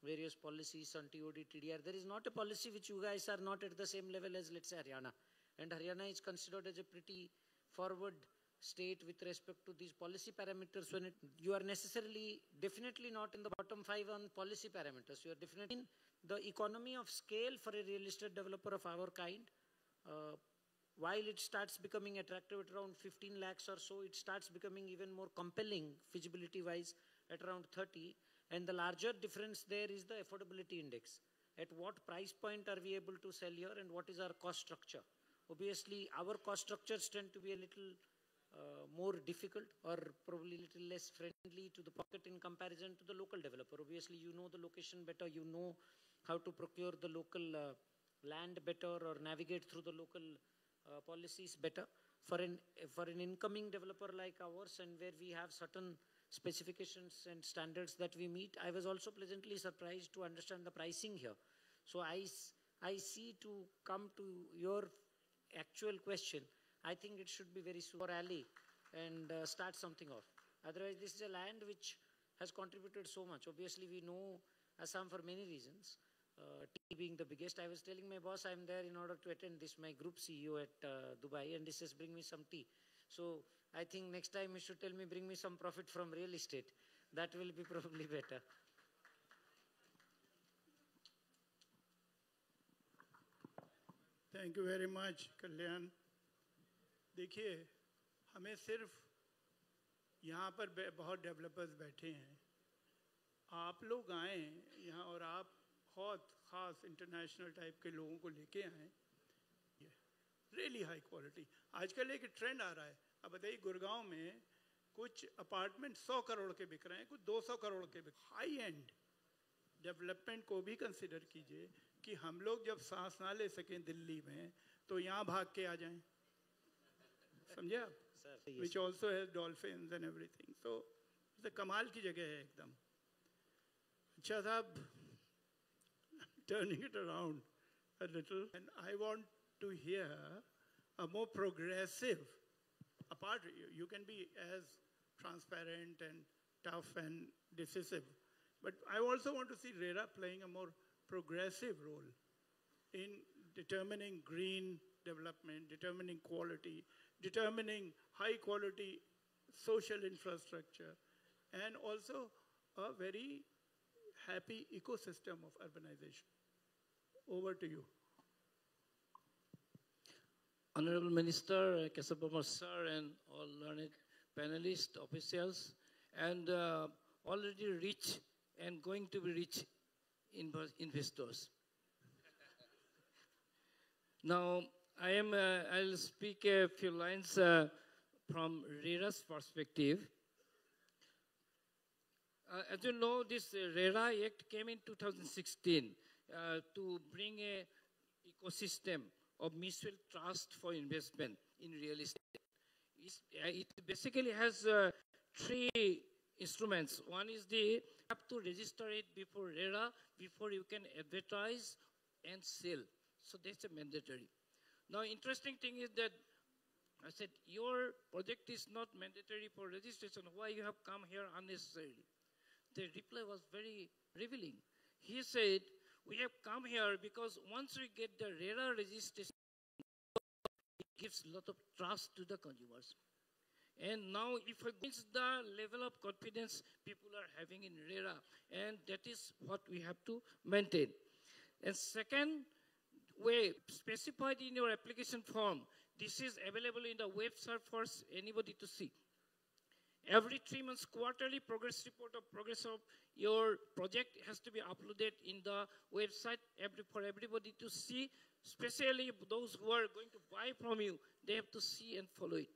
various policies on TOD, TDR. There is not a policy which you guys are not at the same level as, let's say, Haryana. And Haryana is considered as a pretty forward state with respect to these policy parameters. When you are necessarily, definitely not in the bottom 5 on policy parameters. You are definitely in the economy of scale for a real estate developer of our kind. While it starts becoming attractive at around 15 lakhs or so, it starts becoming even more compelling feasibility-wise at around 30. And the larger difference there is the affordability index. At what price point are we able to sell here, and what is our cost structure? Obviously, our cost structures tend to be a little more difficult or probably a little less friendly to the pocket in comparison to the local developer. Obviously, you know the location better, you know how to procure the local land better or navigate through the local policies better. For an incoming developer like ours, and where we have certain specifications and standards that we meet, I was also pleasantly surprised to understand the pricing here. So I see, to come to your actual question, I think it should be very soon for alley and start something off. Otherwise, this is a land which has contributed so much. Obviously, we know Assam for many reasons. Tea being the biggest. I was telling my boss I'm there in order to attend this, my group CEO at Dubai, and he says, bring me some tea. So I think next time you should tell me, bring me some profit from real estate. That will be probably better. Thank you very much Kalyan. देखिए, हमें सिर्फ यहाँ पर बहुत developers बैठे हैं. आप लोग आए यहाँ और आप बहुत ख़ास इंटरनेशनल टाइप के लोगों को लेके आए. Really high quality. आजकल एक ट्रेंड आ रहा है. अब बताइए, गुड़गांव में कुछ अपार्टमेंट 100 करोड़ के बिक रहे हैं, कुछ 200 करोड़ के बिक. हाई एंड डेवलपमेंट को भी कंसिडर कीजिए कि हम लोग जब सांस ना ले सकें दिल्ली में, तो यहाँ भाग के आ जाएं. समझे आप? Which also has dolphins and everything. So कमाल की जगह है एकदम. अच्छा साहब, turning it around a little, and I want to hear a more progressive, apart, you can be as transparent and tough and decisive, but I also want to see RERA playing a more progressive role in determining green development, determining quality, determining high quality social infrastructure, and also a very happy ecosystem of urbanization. Over to you. Honorable Minister Keshav Bharma sir, and all learned panelists, officials, and already rich and going to be rich investors. Now, I'll speak a few lines from RERA's perspective. As you know, this RERA Act came in 2016 to bring a ecosystem of mutual trust for investment in real estate. It basically has 3 instruments. One is you have to register it before RERA, before you can advertise and sell. So that's a mandatory. Now, interesting thing is that I said, your project is not mandatory for registration. Why you have come here unnecessarily? The reply was very revealing. He said, we have come here because once we get the RERA registration, it gives a lot of trust to the consumers. And now if against the level of confidence people are having in RERA, and that is what we have to maintain. And second way, specified in your application form, this is available in the website for anybody to see. Every 3 months, quarterly progress report of progress of your project has to be uploaded in the website for everybody to see, especially those who are going to buy from you, they have to see and follow it.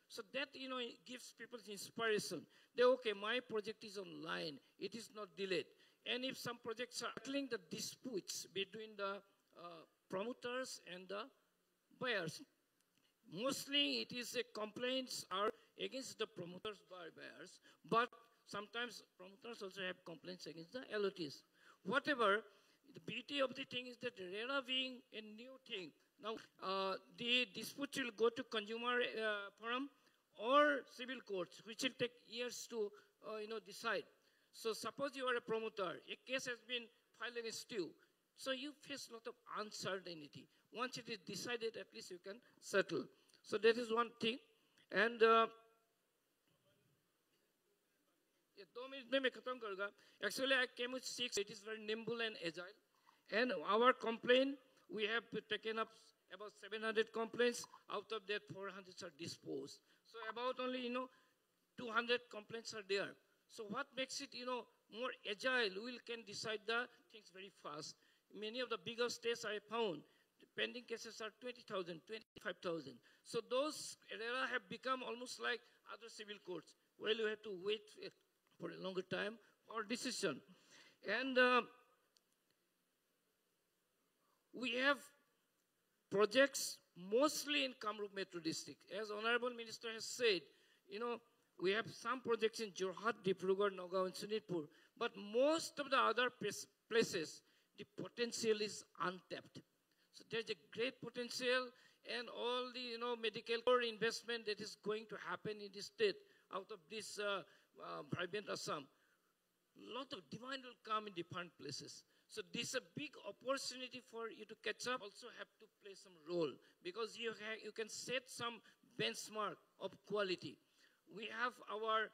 So that, it gives people inspiration. They, okay, my project is online, it is not delayed. And if some projects are settling the disputes between the promoters and the buyers, mostly it is complaints are against the promoters by buyers, but sometimes promoters also have complaints against the LOTs. Whatever, the beauty of the thing is that RERA being a new thing, now the dispute will go to consumer forum or civil courts, which will take years to decide. So suppose you are a promoter, a case has been filed against you, so you face a lot of uncertainty. Once it is decided, at least you can settle. So that is one thing. And actually, I came with 6. It is very nimble and agile. And our complaint, we have taken up about 700 complaints. Out of that, 400 are disposed. So about only, 200 complaints are there. So what makes it, more agile? We can decide the things very fast. Many of the bigger states I found, the pending cases are 20,000, 25,000. So those RERA have become almost like other civil courts. Well, you have to wait for a longer time for decision. And we have projects mostly in Kamrup Metro District. As Honorable Minister has said, we have some projects in Jorhat, Dibrugarh, Nagaon, and Sonitpur, but most of the other places, the potential is untapped. So there's a great potential, and all the medical core investment that is going to happen in the state out of this vibrant Assam. A lot of demand will come in different places. So this is a big opportunity for you to catch up. Also have to play some role because you can set some benchmark of quality. We have our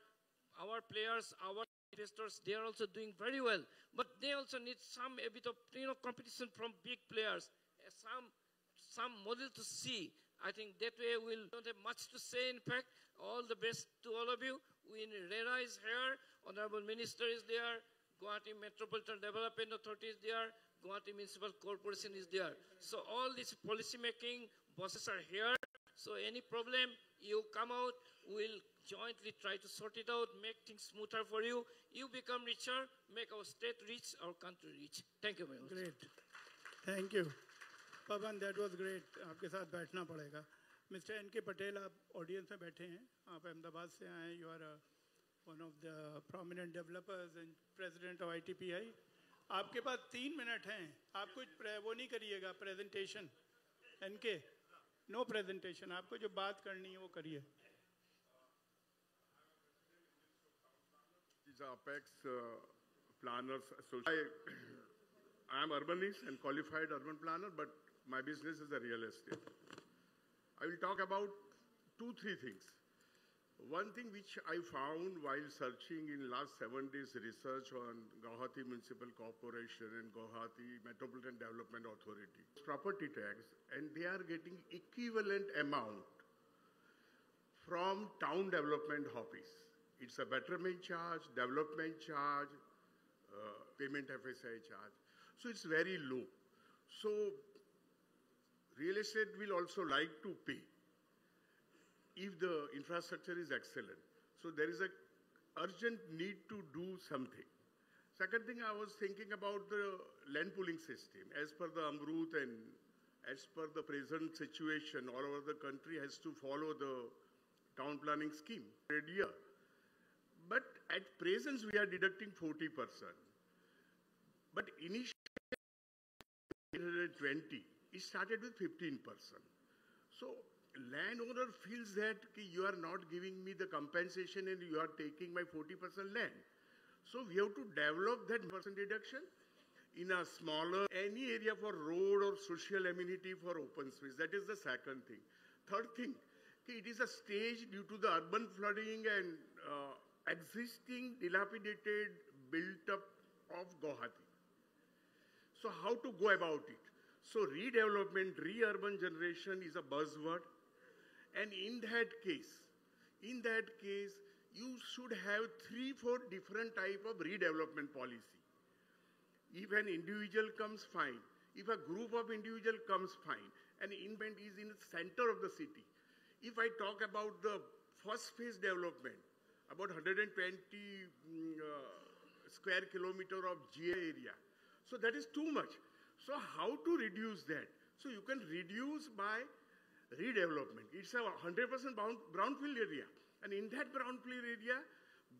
players, our investors, they are also doing very well, but they also need a bit of competition from big players, some model to see. I think that way we'll don't have much to say. In fact, all the best to all of you. RERA is here, Honorable Minister is there, Guwahati Metropolitan Development Authority is there, Guwahati Municipal Corporation is there. So all these policy making bosses are here. So any problem, you come out, we'll jointly try to sort it out, make things smoother for you. You become richer, make our state rich, our country rich. Thank you very much. Great. Thank you. Pavan, that was great. आपके साथ बैठना पड़ेगा. Mr. N.K. Patel, आप audience में बैठे हैं. आप अहमदाबाद से आए हैं. You are one of the prominent developers and president of ITPI. आपके पास 3 मिनट हैं. आप कुछ वो नहीं करिएगा presentation. N.K. No presentation. आपको जो बात करनी है वो करिए. These are Apex planners. I am urbanist and qualified urban planner, but my business is a real estate. I will talk about 2-3 things. One thing which I found while searching in last 7 days research on Guwahati Municipal Corporation and Guwahati Metropolitan Development Authority, property tax, and they are getting equivalent amount from town development office. It's a betterment charge, development charge, payment FSI charge. So it's very low. So real estate will also like to pay if the infrastructure is excellent. So there is an urgent need to do something. Second thing, I was thinking about the land pooling system. As per the Amrut and as per the present situation, all over the country has to follow the town planning scheme. But at present, we are deducting 40%. But initially, 20, it started with 15%. So landowner feels that you are not giving me the compensation and you are taking my 40% land. So we have to develop that percent deduction in a smaller, any area for road or social amenity for open space. That is the second thing. Third thing, it is a stage due to the urban flooding and existing dilapidated built-up of Guwahati. So how to go about it? So redevelopment, re-urban generation is a buzzword. And in that case, you should have 3-4 different type of redevelopment policy. If an individual comes, fine. If a group of individual comes, fine. And investment is in the center of the city. If I talk about the first phase development, about 120 square kilometer of GA area. So that is too much. So how to reduce that? So you can reduce by redevelopment. It's a 100% brownfield area. And in that brownfield area,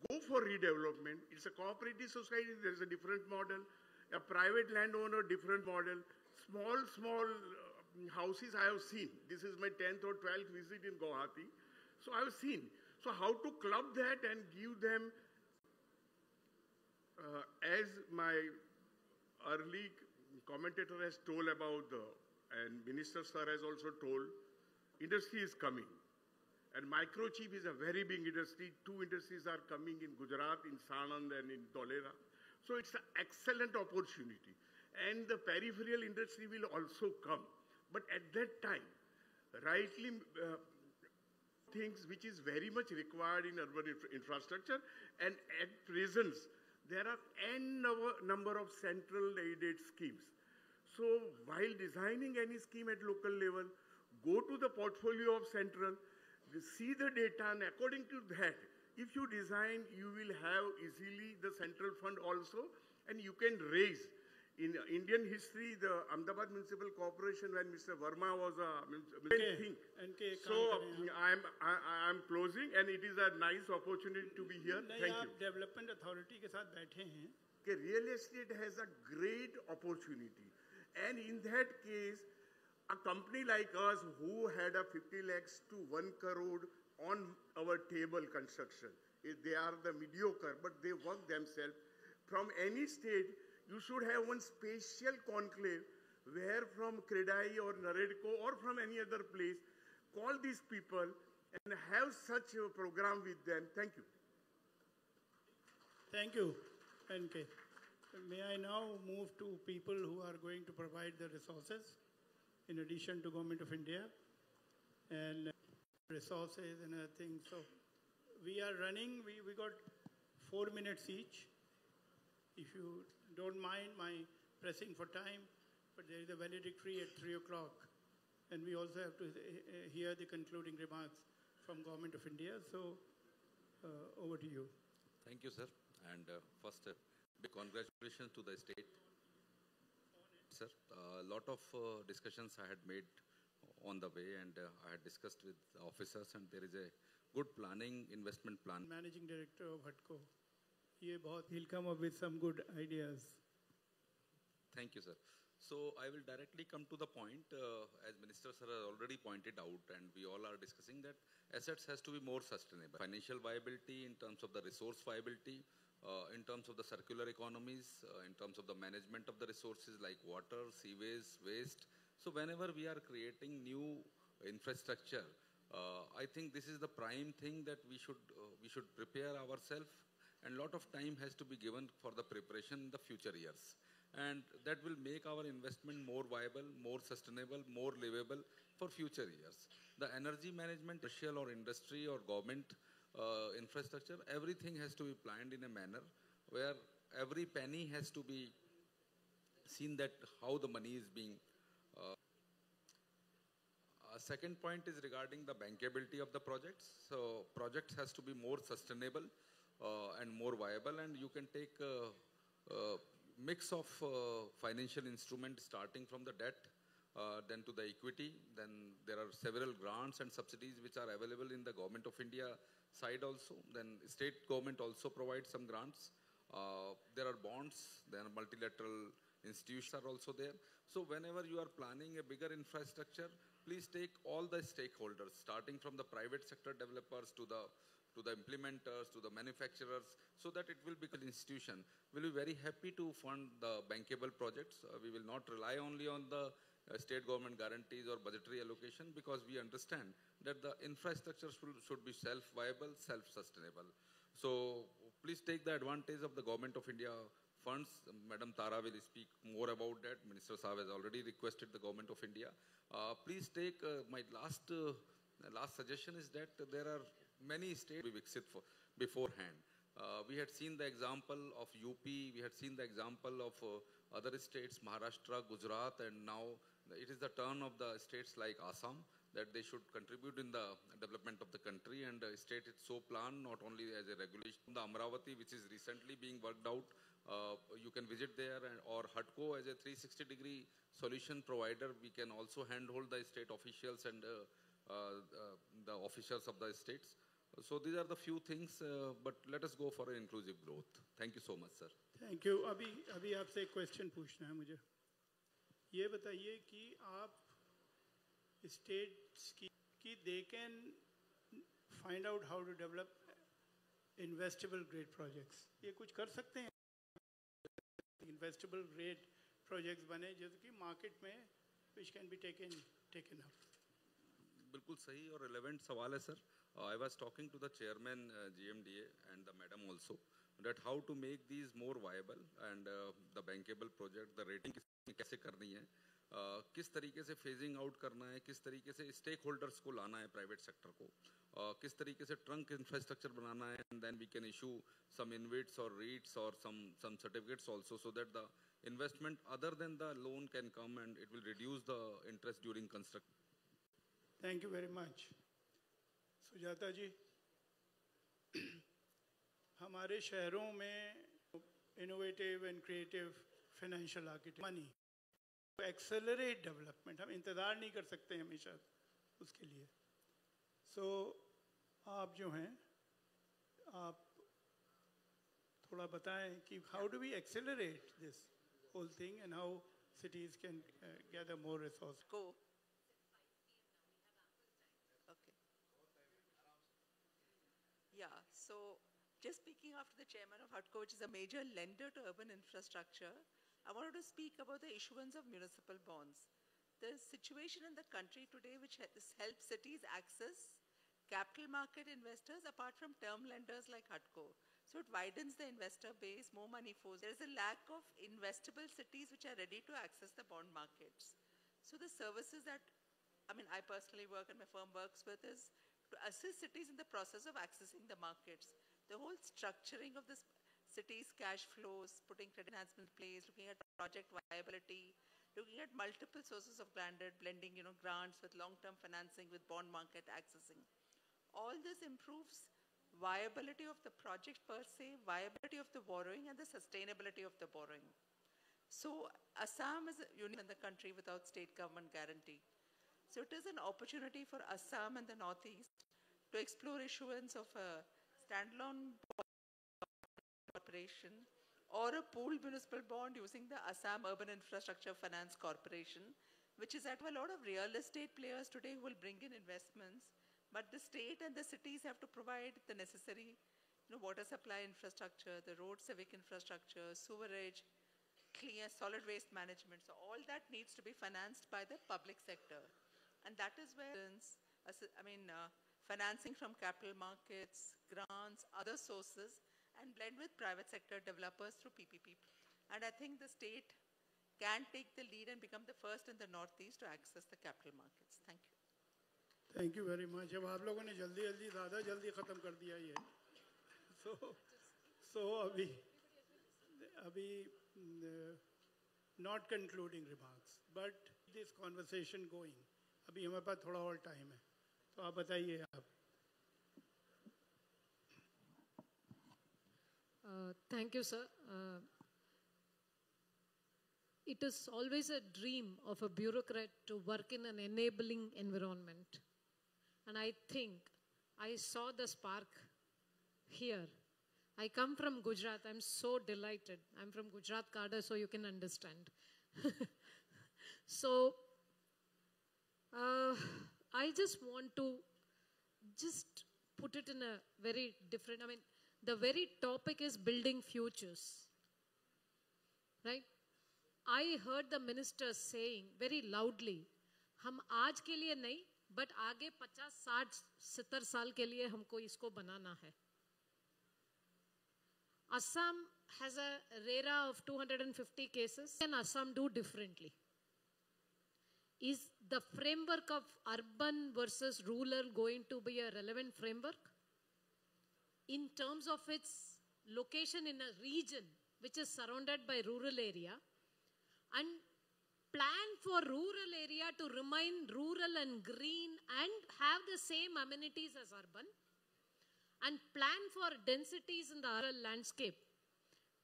go for redevelopment. It's a cooperative society, there's a different model. A private landowner, different model. Small houses I have seen. This is my 10th or 12th visit in Guwahati. So I have seen. So how to club that and give them, as my early commentator has told about and Minister Sir has also told, industry is coming. And microchip is a very big industry. 2 industries are coming in Gujarat, in Sanand and in Dholera. So it's an excellent opportunity. And the peripheral industry will also come. But at that time, rightly things which is very much required in urban infrastructure, and at present, there are n number of central aided schemes. So while designing any scheme at local level, go to the portfolio of central, see the data, and according to that, if you design, you will have easily the central fund also, and you can raise. In Indian history, the Ahmedabad Municipal Corporation, when Mr. Verma was a so I'm closing, and it is a nice opportunity to be here. Thank you. Development Authority के साथ बैठे हैं. Real estate has a great opportunity, and in that case, a company like us who had a 50 lakhs to 1 crore on our table construction, they are the mediocre, but they work themselves. From any state, you should have one special conclave where from CREDAI or NAREDCO or from any other place, call these people and have such a program with them. Thank you. Thank you, NK. May I now move to people who are going to provide the resources in addition to Government of India and resources and other things. So we are running, we got 4 minutes each. If you don't mind my pressing for time, but there is a valedictory at 3 o'clock. And we also have to hear the concluding remarks from Government of India. So over to you. Thank you, sir. And first, big congratulations to the state. Sir, a lot of discussions I had made on the way, and I had discussed with officers, and there is a good planning, investment plan. Managing Director of HUDCO. He'll come up with some good ideas. Thank you, sir. So I will directly come to the point, as Minister Sir has already pointed out, and we all are discussing that assets has to be more sustainable. Financial viability in terms of the resource viability, in terms of the circular economies, in terms of the management of the resources like water, sewage, waste. So whenever we are creating new infrastructure, I think this is the prime thing that we should prepare ourselves. And a lot of time has to be given for the preparation in the future years. And that will make our investment more viable, more sustainable, more livable for future years. The energy management, commercial or industry or government infrastructure, everything has to be planned in a manner where every penny has to be seen that how the money is being. Second point is regarding the bankability of the projects. So projects has to be more sustainable and more viable, and you can take a mix of financial instruments starting from the debt, then to the equity, then there are several grants and subsidies which are available in the Government of India side also, then state government also provides some grants. There are bonds, then multilateral institutions are also there. So whenever you are planning a bigger infrastructure, please take all the stakeholders, starting from the private sector developers to the implementers, to the manufacturers, so that it will become an institution. We'll be very happy to fund the bankable projects. We will not rely only on the state government guarantees or budgetary allocation, because we understand that the infrastructure should be self-viable, self-sustainable. So please take the advantage of the Government of India funds. Madam Tara will speak more about that. Minister Saab has already requested the Government of India. Please take my last suggestion is that there are many states we Viksit for. beforehand. We had seen the example of UP, we had seen the example of other states, Maharashtra, Gujarat, and now it is the turn of the states like Assam that they should contribute in the development of the country, and the state is so planned not only as a regulation. The Amravati, which is recently being worked out, you can visit there, or HUDCO as a 360-degree solution provider. We can also handhold the state officials and the officials of the states. So these are the few things, but let us go for an inclusive growth. Thank you so much, sir. Thank you. अभी आपसे एक question पूछना है मुझे. ये बताइए कि आप states की they can find out how to develop investable grade projects. ये कुछ कर सकते हैं? Investable grade projects बने जो कि market में which can be taken up. बिल्कुल सही और relevant सवाल है sir. I was talking to the chairman GMDA and the madam also that how to make these more viable and the bankable project, the rating कैसे करनी है, किस तरीके से phasing out करना है, किस तरीके से stakeholders को लाना है private sector को, किस तरीके से trunk infrastructure बनाना है, and then we can issue some InvITs or REITs or some certificates also, so that the investment other than the loan can come and it will reduce the interest during construction. Thank you very much. Sujata जी, हमारे शहरों में innovative and creative financial architect money accelerate development, हम इंतज़ार नहीं कर सकते हमेशा उसके लिए. सो आप जो हैं, आप थोड़ा बताएं कि how do we accelerate this whole thing and how cities can gather more resources. Go. Yeah, so just speaking after the chairman of HUDCO, which is a major lender to urban infrastructure, I wanted to speak about the issuance of municipal bonds. The situation in the country today which helps cities access capital market investors apart from term lenders like HUDCO. So it widens the investor base, more money flows. There is a lack of investable cities which are ready to access the bond markets. So the services that, I personally work and my firm works with is to assist cities in the process of accessing the markets. The whole structuring of this city's cash flows, putting credit enhancement in place, looking at project viability, looking at multiple sources of blending, grants with long-term financing with bond market accessing. All this improves viability of the project per se, viability of the borrowing, and the sustainability of the borrowing. So Assam is unique in the country without state government guarantee. So it is an opportunity for Assam and the Northeast to explore issuance of a standalone corporation or a pooled municipal bond using the Assam Urban Infrastructure Finance Corporation, which is at a lot of real estate players today who will bring in investments, but the state and the cities have to provide the necessary water supply infrastructure, the road civic infrastructure, sewerage, clear solid waste management. So all that needs to be financed by the public sector. And that is where, financing from capital markets, grants, other sources, and blend with private sector developers through PPP. And I think the state can take the lead and become the first in the Northeast to access the capital markets. Thank you. Thank you very much. अब आप लोगों ने ज़्यादा जल्दी ख़त्म कर दिया ये. So अभी not concluding remarks, but this conversation going. अभी हमारे पास थोड़ा और टाइम है, तो आप बताइए आप. Thank you, sir. It is always a dream of a bureaucrat to work in an enabling environment. And I think I saw the spark here. I come from Gujarat. I'm so delighted. I'm from Gujarat Cadre, so you can understand. So, I just want to just put it in a very different, the very topic is building futures, right? I heard the minister saying very loudly, हम आज के लिए नहीं, but आगे 50, 60, 70 साल के लिए हमको इसको बनाना है. Assam has a RERA of 250 cases. Can Assam do differently? Is the framework of urban versus rural going to be a relevant framework? in terms of its location in a region which is surrounded by rural area, and plan for rural area to remain rural and green and have the same amenities as urban, and plan for densities in the rural landscape,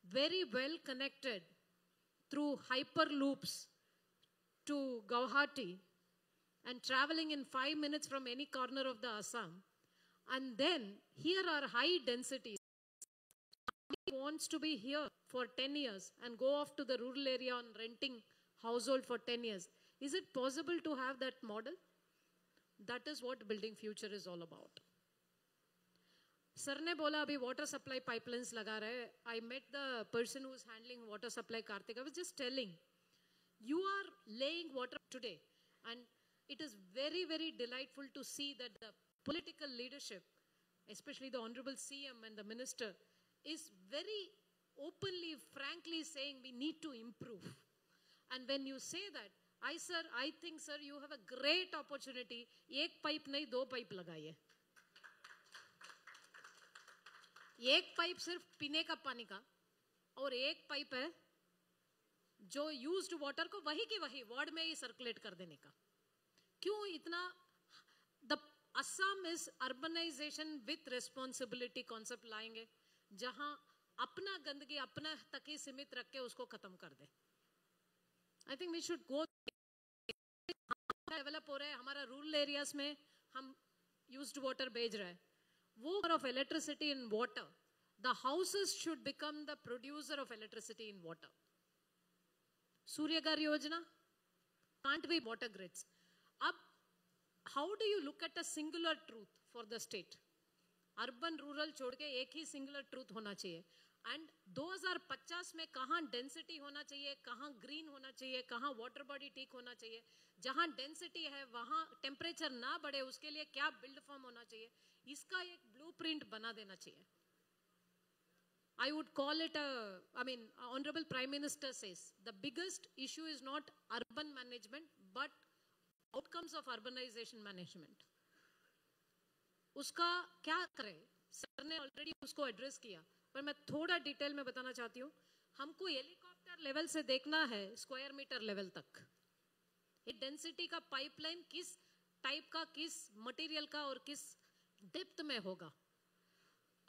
very well connected through hyperloops to Guwahati and traveling in 5 minutes from any corner of the Assam. And then here are high densities. Somebody wants to be here for 10 years and go off to the rural area on renting household for 10 years. Is it possible to have that model? That is what building future is all about. Sir ne bola abhi water supply pipelines laga rahe. I met the person who is handling water supply, Karthik. I was just telling, you are laying water today, and it is very, very delightful to see that the political leadership, especially the Honorable CM and the Minister, is very openly, frankly saying we need to improve. And when you say that, I think, sir, you have a great opportunity. एक pipe नहीं, 2 pipe लगाइए. एक pipe सिर्फ पीने का पानी का, और एक पाइप है जो यूज्ड वाटर को वही के वही वार्ड में ही सर्कुलेट कर देने का. क्यों इतना? The Assam is urbanisation with responsibility concept लाएंगे, जहां अपना गंदगी अपना तक ही सीमित रख के उसको खत्म कर दे. I think we should go. Develop हो रहा है हमारा रूरल एरियाज में, हम यूज्ड वाटर भेज रहे हैं. वो of electricity in water, the houses should become the producer of electricity in water. Suryagar Yojana can't be water grids. Ab, how do you look at a singular truth for the state? Urban, rural छोड़ के एक ही singular truth होना चाहिए. And 2050 में कहाँ density होना चाहिए, कहाँ green होना चाहिए, कहाँ water body ठीक होना चाहिए, जहाँ density है वहाँ temperature ना बढ़े, उसके लिए क्या build form होना चाहिए, इसका एक blueprint बना देना चाहिए. I would call it Honorable Prime Minister says, the biggest issue is not urban management, but outcomes of urbanization management. उसका क्या करें? सर ने already उसको address किया, पर मैं थोड़ा डिटेल में बताना चाहती हूँ. हमको हेलीकॉप्टर लेवल से देखना है स्क्वायर मीटर लेवल तक. ये डेंसिटी का पाइपलाइन किस टाइप का, किस मटेरियल का और किस डेप्थ में होगा.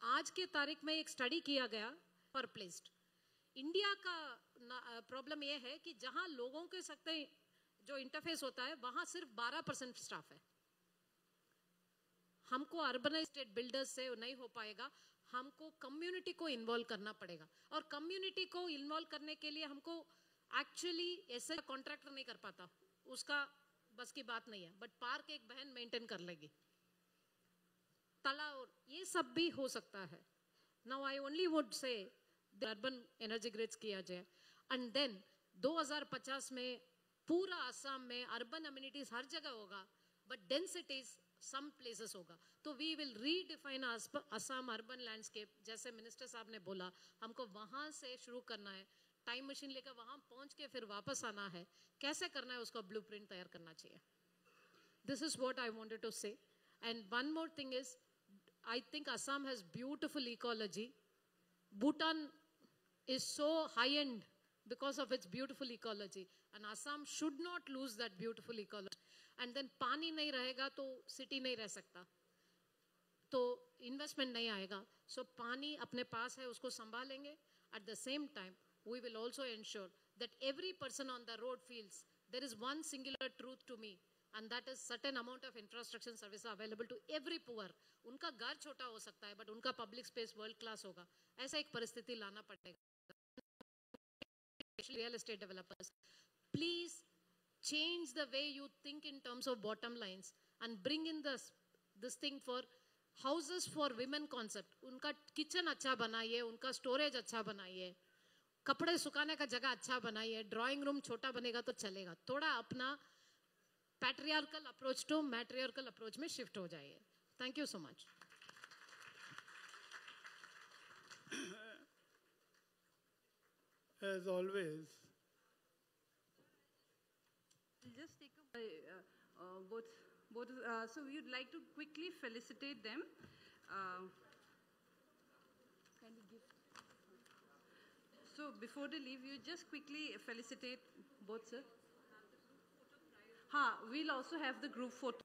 आज के तारीख में एक स्टडी किया गया पर प्लेस्ड. इंडिया का प्रॉब्लम यह है कि जहां लोगों के सकते जो इंटरफेस होता है वहां सिर्फ 12% स्टाफ है. हमको अर्बनाइज्ड स्टेट बिल्डर्स से नहीं हो पाएगा. हमको कम्युनिटी को इन्वॉल्व करना पड़ेगा, और कम्युनिटी को इन्वॉल्व करने के लिए हमको एक्चुअली ऐसे कॉन्ट्रैक्टर नहीं कर पाता, उसका बस की बात नहीं है. बट पार्क एक बहन मेंटेन कर लेगी, तालाब, ये सब भी हो सकता है. Now I only would say the urban energy grids किया जाए, एंड देन 2050 में पूरा असम में अर्बन अम्यूनिटीज हर जगह होगा, बट डेंसिटीज सम प्लेसेस होगा. तो we will redefine Assam urban landscape. जैसे मिनिस्टर साहब ने बोला, हमको वहां से शुरू करना है, टाइम मशीन लेकर वहां पहुंच के फिर वापस आना है. कैसे करना है उसका ब्लूप्रिंट तैयार करना चाहिए. This is what I wanted to say. And one more thing is, I think Assam has beautiful ecology. Bhutan is so high-end because of its beautiful ecology. And Assam should not lose that beautiful ecology. And then पानी नहीं रहेगा तो city नहीं रह सकता, तो investment नहीं आएगा. So पानी अपने पास है, उसको संभालेंगे. At the same time, we will also ensure that every person on the road feels there is one singular truth to me, and that is certain amount of infrastructure services are available to every poor. उनका घर छोटा हो सकता है, but उनका public space world class होगा. ऐसा एक परिस्थिति लाना पड़ेगा. Real estate developers, please change the way you think in terms of bottom lines and bring in this thing for houses for women concept. उनका kitchen अच्छा बनाइए, उनका storage अच्छा बनाइए, कपड़े सुखाने का जगह अच्छा बनाइए. ड्राइंग रूम छोटा बनेगा तो चलेगा. थोड़ा अपना patriarchal approach to matriarchal approach में shift हो जाइए. Thank you so much. As always, just take both. So we would like to quickly felicitate them. So before they leave, you just quickly felicitate both, sir. Ha, we'll also have the group photo.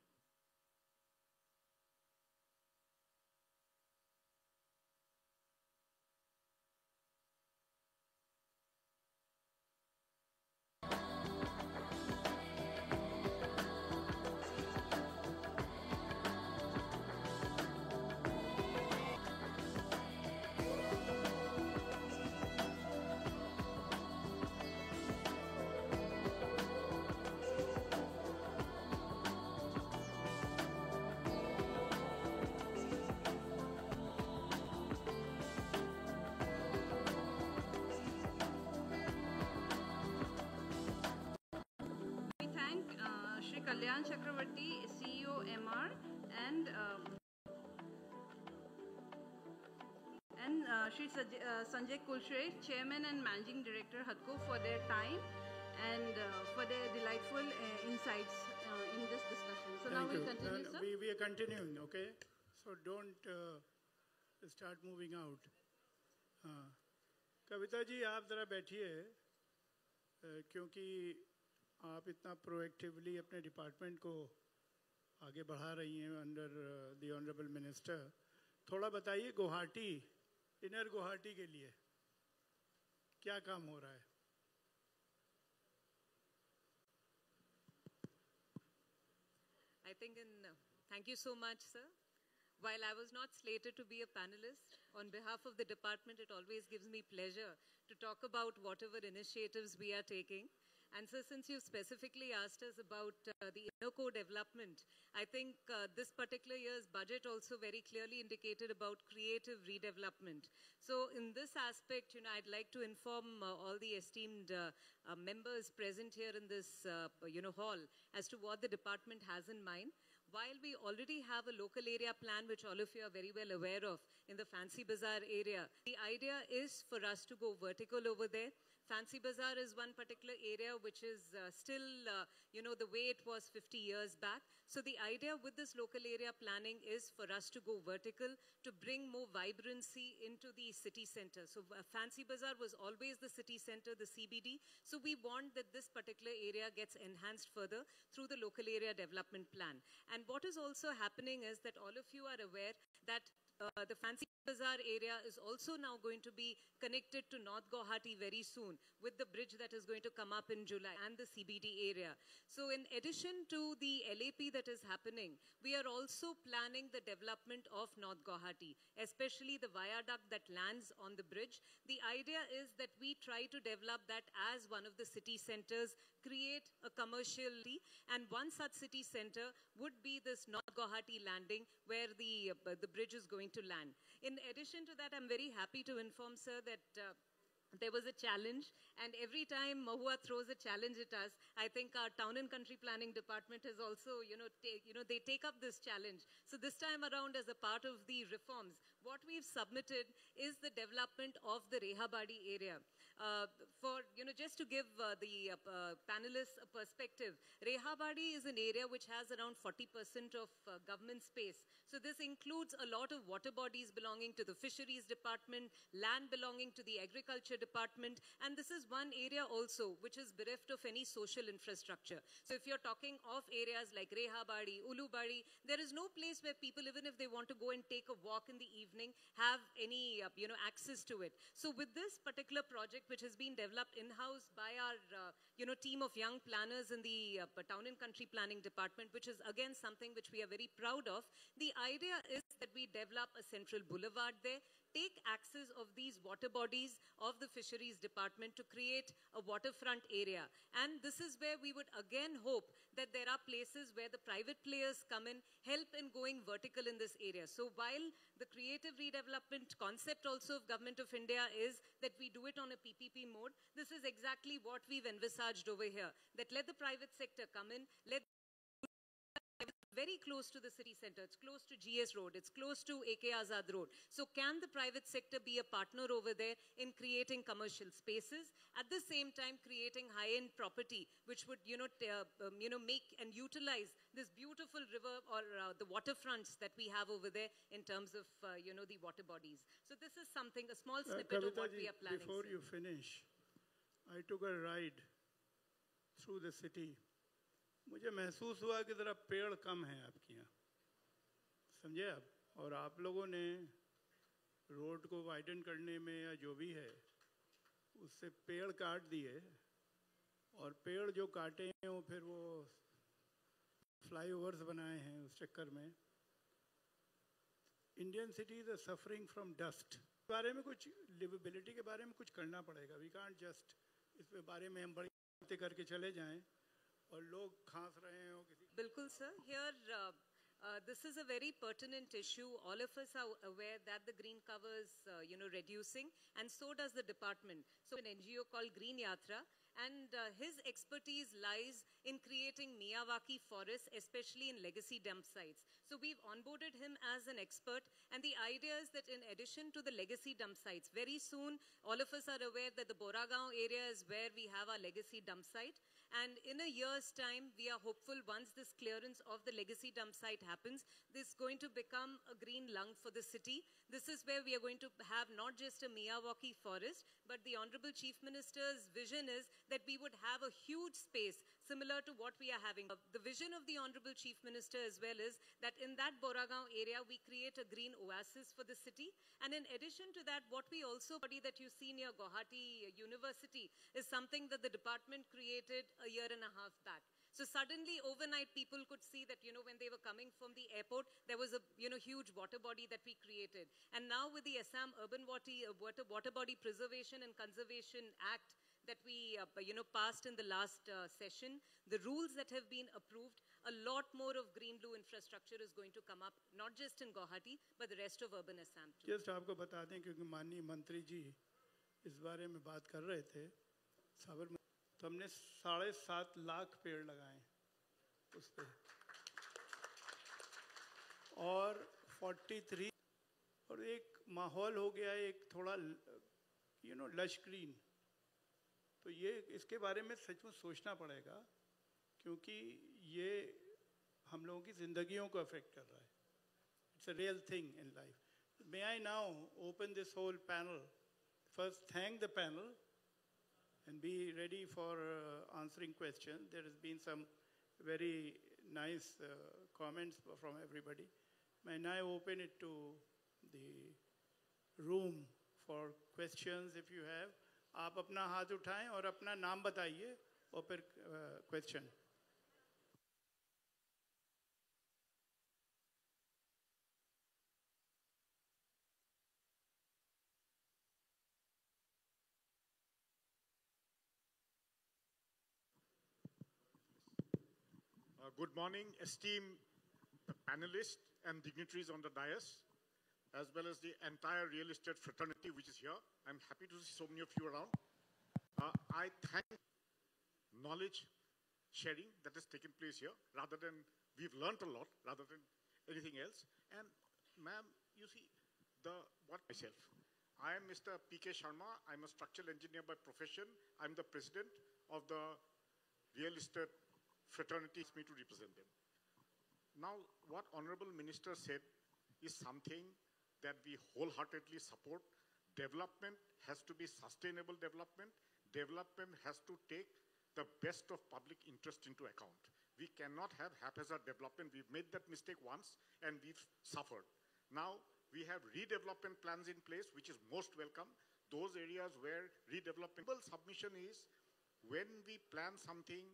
We thank Shri Kalyan Chakravarti, CEO MR, and Shri Sanjay Kulshre, Chairman and Managing Director HUDCO, for their time and for their delightful insights in this discussion. So now we'll continue, sir. We are continuing, okay? So don't start moving out. Kavita ji आप ज़रा बैठिए क्योंकि आप इतना proactively अपने department को आगे बढ़ा रही हैं अंडर द ऑनरेबल मिनिस्टर. थोड़ा बताइए गुवाहाटी, इनर गुवाहाटी के लिए क्या काम हो रहा है? I think thank you so much, sir. While I was not slated to be a panelist, on behalf of the department, it always gives me pleasure to talk about whatever initiatives we are taking. And so since you specifically asked us about the INNOCO development, I think this particular year's budget also very clearly indicated about creative redevelopment. So in this aspect, I'd like to inform all the esteemed members present here in this hall as to what the department has in mind. While we already have a local area plan, which all of you are very well aware of, in the Fancy Bazaar area, the idea is for us to go vertical over there. Fancy Bazaar is one particular area which is still, the way it was 50 years back. So the idea with this local area planning is for us to go vertical, to bring more vibrancy into the city center. So Fancy Bazaar was always the city center, the CBD. So we want that this particular area gets enhanced further through the local area development plan. And what is also happening is that all of you are aware that the Fancy Bazaar area is also now going to be connected to North Guwahati very soon with the bridge that is going to come up in July and the CBD area. So in addition to the LAP that is happening, we are also planning the development of North Guwahati, especially the viaduct that lands on the bridge. The idea is that we try to develop that as one of the city centers, create a commercial, and one such city center would be this North Guwahati landing where the bridge is going to land. In addition to that, I'm very happy to inform, sir, that there was a challenge, and every time Mahua throws a challenge at us, I think our Town and Country Planning Department has also, they take up this challenge. So this time around, as a part of the reforms, what we've submitted is the development of the Rehabadi area. Just to give the panelists a perspective, Rehabadi is an area which has around 40% of government space. So this includes a lot of water bodies belonging to the Fisheries Department, land belonging to the Agriculture Department, and this is one area also which is bereft of any social infrastructure. So if you're talking of areas like Rehabadi, Ulubadi, there is no place where people, even if they want to go and take a walk in the evening, have any access to it. So with this particular project, which has been developed in-house by our team of young planners in the Town and Country Planning Department, which is again something which we are very proud of, the idea is that we develop a central boulevard there, take access of these water bodies of the Fisheries Department to create a waterfront area. And this is where we would again hope that there are places where the private players come in, help in going vertical in this area. So while the creative redevelopment concept also of Government of India is that we do it on a PPP mode, this is exactly what we've envisaged over here, that let the private sector come in, let very close to the city center. It's close to GS Road. It's close to AK Azad Road. So can the private sector be a partner over there in creating commercial spaces, at the same time creating high-end property, which would, make and utilize this beautiful river or the waterfronts that we have over there in terms of, the water bodies. So this is something, a small snippet of what we are planning. Before you finish, I took a ride through the city. मुझे महसूस हुआ कि ज़रा पेड़ कम हैं आपके यहाँ, समझे आप? और आप लोगों ने रोड को वाइडन करने में या जो भी है उससे पेड़ काट दिए, और पेड़ जो काटे हैं वो फिर वो फ्लाईओवर्स बनाए हैं उस चक्कर में. Indian cities are suffering from dust. इस बारे में कुछ लिवेबिलिटी के बारे में कुछ करना पड़ेगा. वी कांट जस्ट इस बारे में हम बड़ी बातें करके चले जाएं और लोग खांस रहे हैं किसी. बिल्कुल sir. Here this is a very pertinent issue. All of us are aware that the green cover is reducing, and so does the department. So an NGO called Green Yatra, and his expertise lies in creating Miyawaki forests, especially in legacy dump sites. So we've onboarded him as an expert, and the idea is that in addition to the legacy dump sites, very soon all of us are aware that the Boragaon area is where we have our legacy dump site. And in a year's time, we are hopeful once this clearance of the legacy dump site happens, this is going to become a green lung for the city. This is where we are going to have not just a Miyawaki forest, but the Honorable Chief Minister's vision is that we would have a huge space similar to what we are having. The vision of the Honorable Chief Minister as well is that in that Boragaon area, we create a green oasis for the city. And in addition to that, what we also body that you see near Guwahati University is something that the department created a year and a half back. So suddenly, overnight, people could see that, when they were coming from the airport, there was a, huge water body that we created. And now with the Assam Urban Water Body Preservation and Conservation Act that we, passed in the last session, the rules that have been approved, a lot more of green-blue infrastructure is going to come up, not just in Guwahati, but the rest of urban Assam too. Just आपको बता दें क्योंकि माननीय मंत्री जी इस बारे में बात कर रहे थे, साबरमती तो हमने 7.5 लाख पेड़ लगाए उस पे, और 43 और एक माहौल हो गया एक थोड़ा लश ग्रीन. तो ये इसके बारे में सचमुच सोचना पड़ेगा क्योंकि ये हम लोगों की जिंदगियों को अफेक्ट कर रहा है. It's a real thing in life. May I now open this whole panel? First, thank the panel and be ready for answering questions. There has been some very nice comments from everybody. May I open it to the room for questions if you have. आप अपना हाथ उठाएं और अपना नाम बताइए और फिर question. Good morning, esteemed panelists and dignitaries on the dais, as well as the entire real estate fraternity which is here. I'm happy to see so many of you around. I thank knowledge sharing that has taken place here, rather than, we've learned a lot, rather than anything else. And ma'am, you see, myself. I am Mr. P.K. Sharma. I'm a structural engineer by profession. I'm the president of the real estate fraternity, asked me to represent them. Now, what Honorable Minister said is something that we wholeheartedly support. Development has to be sustainable development. Development has to take the best of public interest into account. We cannot have haphazard development. We've made that mistake once and we've suffered. Now, we have redevelopment plans in place, which is most welcome. Those areas where redevelopment submission is, when we plan something,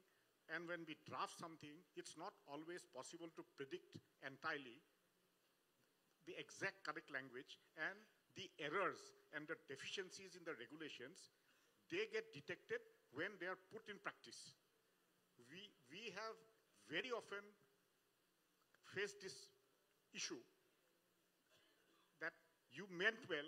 and when we draft something, it's not always possible to predict entirely the exact correct language, and the errors and the deficiencies in the regulations, they get detected when they are put in practice. We have very often faced this issue that you meant well,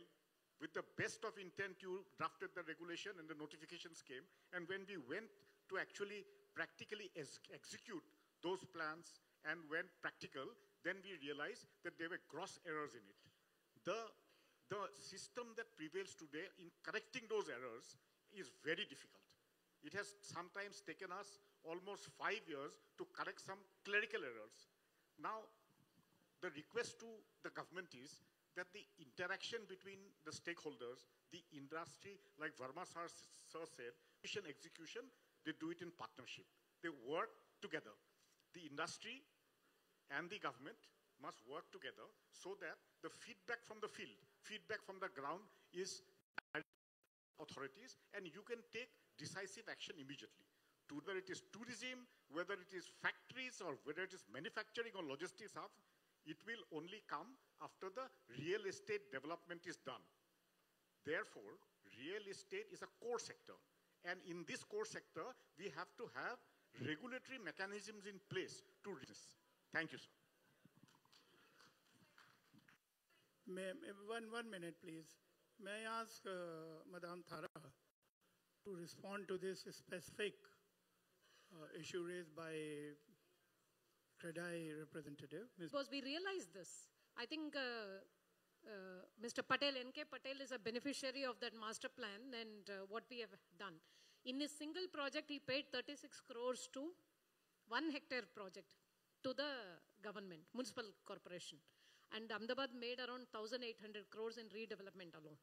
with the best of intent you drafted the regulation and the notifications came, and when we went to actually practically execute those plans and when practical, then we realized that there were gross errors in it. The system that prevails today in correcting those errors is very difficult. It has sometimes taken us almost 5 years to correct some clerical errors. Now, the request to the government is that the interaction between the stakeholders, the industry, like Verma sir said, mission execution, they do it in partnership. They work together. The industry and the government must work together so that the feedback from the field, feedback from the ground is authorities, and you can take decisive action immediately. Whether it is tourism, whether it is factories, or whether it is manufacturing or logistics hubs, it will only come after the real estate development is done. Therefore, real estate is a core sector. And in this core sector, we have to have regulatory mechanisms in place to reach this. Thank you, sir. One minute, please. May I ask Madam Thara to respond to this specific issue raised by CREDAI representative? Because we realize this. I think Mr. Patel, N.K. Patel is a beneficiary of that master plan and what we have done. In a single project, he paid 36 crores to 1 hectare project to the government, municipal corporation. And Ahmedabad made around 1,800 crores in redevelopment alone.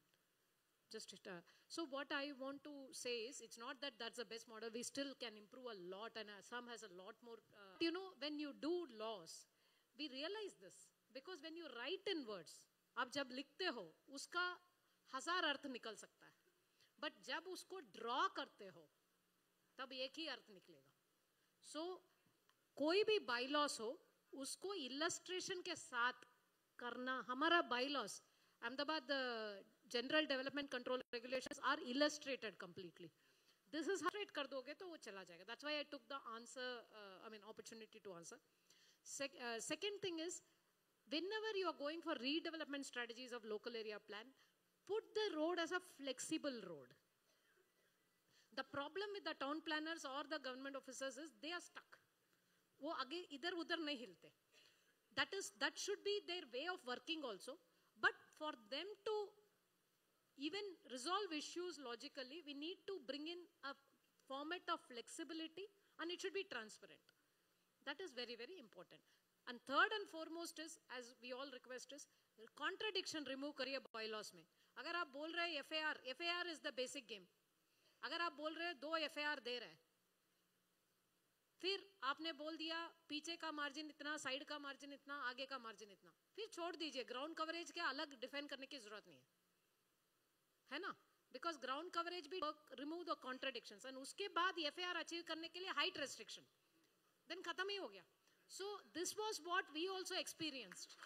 So what I want to say is, it's not that that's the best model. We still can improve a lot, and Assam has a lot more. You know, when you do laws, we realize this. Because when you write in words, आप जब लिखते हो, उसका 1000 अर्थ निकल सकता है. But जब उसको draw करते हो, तब एक ही अर्थ निकलेगा. So कोई भी bylaws हो, उसको illustration के साथ करना. हमारा bylaws, Ahmedabad General Development Control Regulations are illustrated completely. This is straight कर दोगे तो वो चला जाएगा. That's why I took the opportunity to answer. Second thing is, whenever you are going for redevelopment strategies of local area plan, put the road as a flexible road. The problem with the town planners or the government officers is they are stuck. वो आगे इधर उधर नहीं हिलते. That should be their way of working also. But for them to even resolve issues logically, we need to bring in a format of flexibility, and it should be transparent. That is very, very important. And third and foremost is, as we all request is, contradiction remove करिए bylaws में. अगर आप बोल रहे हैं FAR is the basic game. अगर आप बोल रहे हैं 2 FAR दे रहे हैं, फिर आपने बोल दिया पीछे का मार्जिन इतना, साइड का मार्जिन इतना, आगे का मार्जिन इतना, फिर छोड़ दीजिए. ग्राउंड कवरेज के अलग डिफाइन करने की जरूरत नहीं है ना? बिकॉज ग्राउंड कवरेज भी रिमूव द कॉन्ट्रडिक्शंस, एंड उसके बाद FAR अचीव करने के लिए हाइट रेस्ट्रिक्शन, देन खत्म ही हो गया. So this was what we also experienced.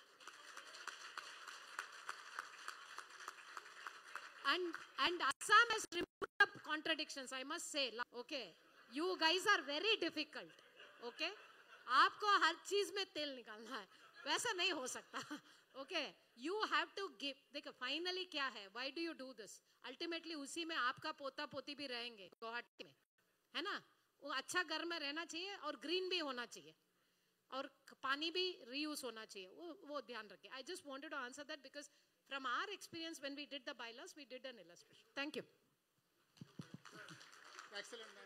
And Assam has removed the contradictions, I must say. Okay, you guys are very difficult. Okay, आपको हर चीज में तेल निकालना है, वैसा नहीं हो सकता. Okay, you have to give. देखो finally क्या है? Why do you do this? Ultimately उसी में आपका पोता पोती भी रहेंगे गुवाहाटी में, है ना? वो अच्छा घर में रहना चाहिए और ग्रीन भी होना चाहिए और पानी भी रीयूज होना चाहिए. वो ध्यान रखें. I just wanted to answer that because from our experience when we did the bylaws, we did an illustration. Thank you. Excellent, ma'am.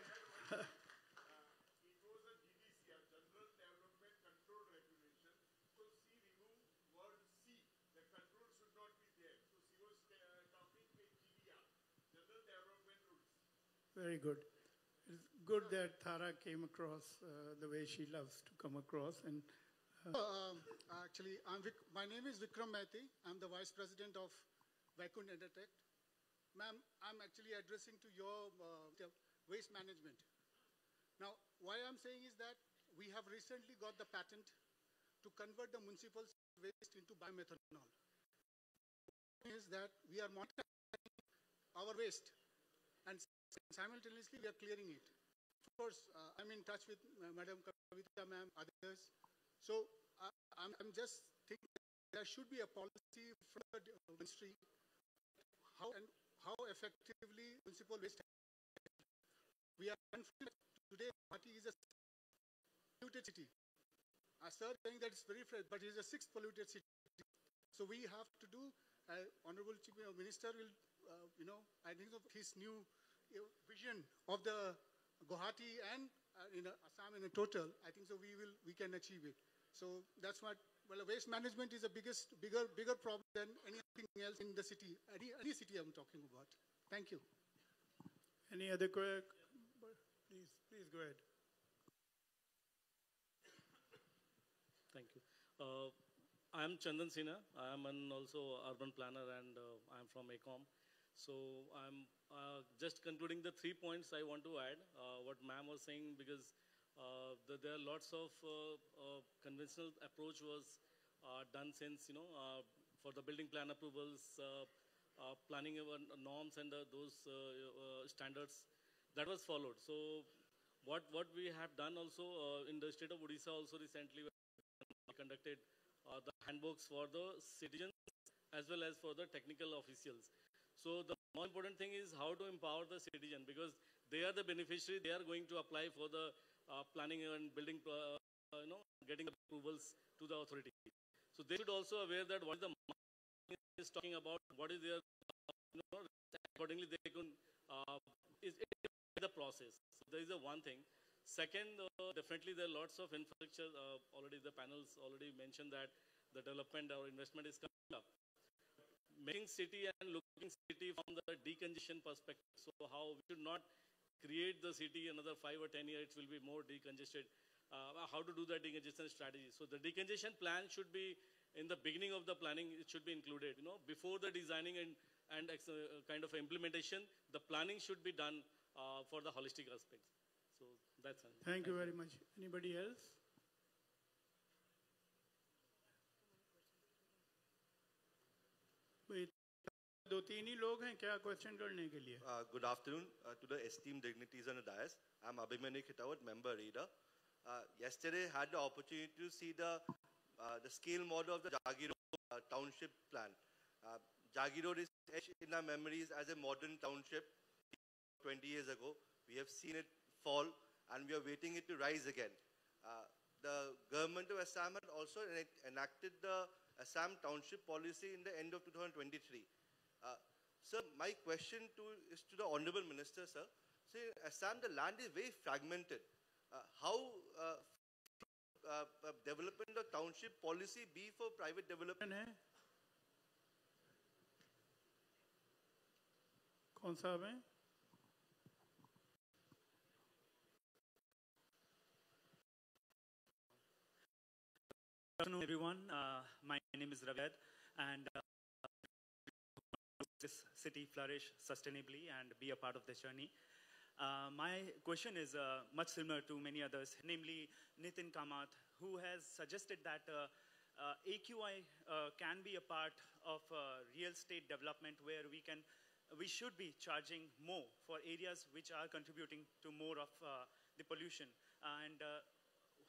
It was a GDCR, General Development Control Regulation. So C remove word C. The control should not be there. So she was talking with GDR, General Development Rules. Very good. It's good that Thara came across the way she loves to come across. And actually, my name is Vikram Maiti. I'm the Vice President of Vaikund Entertech. Ma'am, I'm actually addressing to your waste management. Now, why I'm saying is that we have recently got the patent to convert the municipal waste into biomethanol. Is that we are monitoring our waste and simultaneously we are clearing it. Of course, I'm in touch with Madam Kavita ma'am, others. So I'm just thinking there should be a policy from the ministry how effectively municipal waste. We are confident today Guwahati is a polluted city. Sir saying that it's very fresh, but it's the sixth polluted city. So we have to do, Honorable Chief Minister will, I think of his new vision of the Guwahati and in Assam in a total, I think so we can achieve it. So that's what, well, waste management is a bigger problem than anything else in the city, any city I'm talking about. Thank you. Any other quick? Please go ahead. Thank you. I am Chandan Sinha. I am also urban planner and I am from ACOM. So I'm just concluding the 3 points I want to add, what ma'am was saying, because there are lots of conventional approach was done since, for the building plan approvals, planning norms and those standards, that was followed. So what we have done also in the state of Odisha also recently, we conducted the handbooks for the citizens as well as for the technical officials. So the more important thing is how to empower the citizen, because they are the beneficiary. They are going to apply for the planning and building, getting approvals to the authority. So they should also aware that what the market is talking about, what is their, accordingly they can, is the process. So there is one thing. Second, definitely there are lots of infrastructure. Already the panels already mentioned that the development or investment is coming up. Making city and looking city from the decongestion perspective. So how we should not create the city another 5 or 10 years, it will be more decongested. How to do the decongestion strategy. So the decongestion plan should be in the beginning of the planning, it should be included. Before the designing and kind of implementation, the planning should be done for the holistic aspects. So that's it. Thank you very much. Anybody else? दो तीन ही लोग हैं क्या question करने के लिए? Good afternoon to the esteemed dignitaries on the dais. I'm Abhimanyu Khitawat, member reader. Yesterday had the opportunity to see the scale model of the Jagir township plan. Jagir is etched in our memories as a modern township 20 years ago. We have seen it fall and we are waiting it to rise again. The government of Assam had also enacted the Assam township policy in the end of 2023. Sir, my question is to the Honorable Minister, sir. See, Assam, the land is very fragmented. How development of township policy be for private development? कौन सा है? Good afternoon, everyone. My name is Ravid, and this city flourish sustainably and be a part of this journey. My question is much similar to many others, namely Nitin Kamath, who has suggested that AQI can be a part of real estate development where we should be charging more for areas which are contributing to more of the pollution. And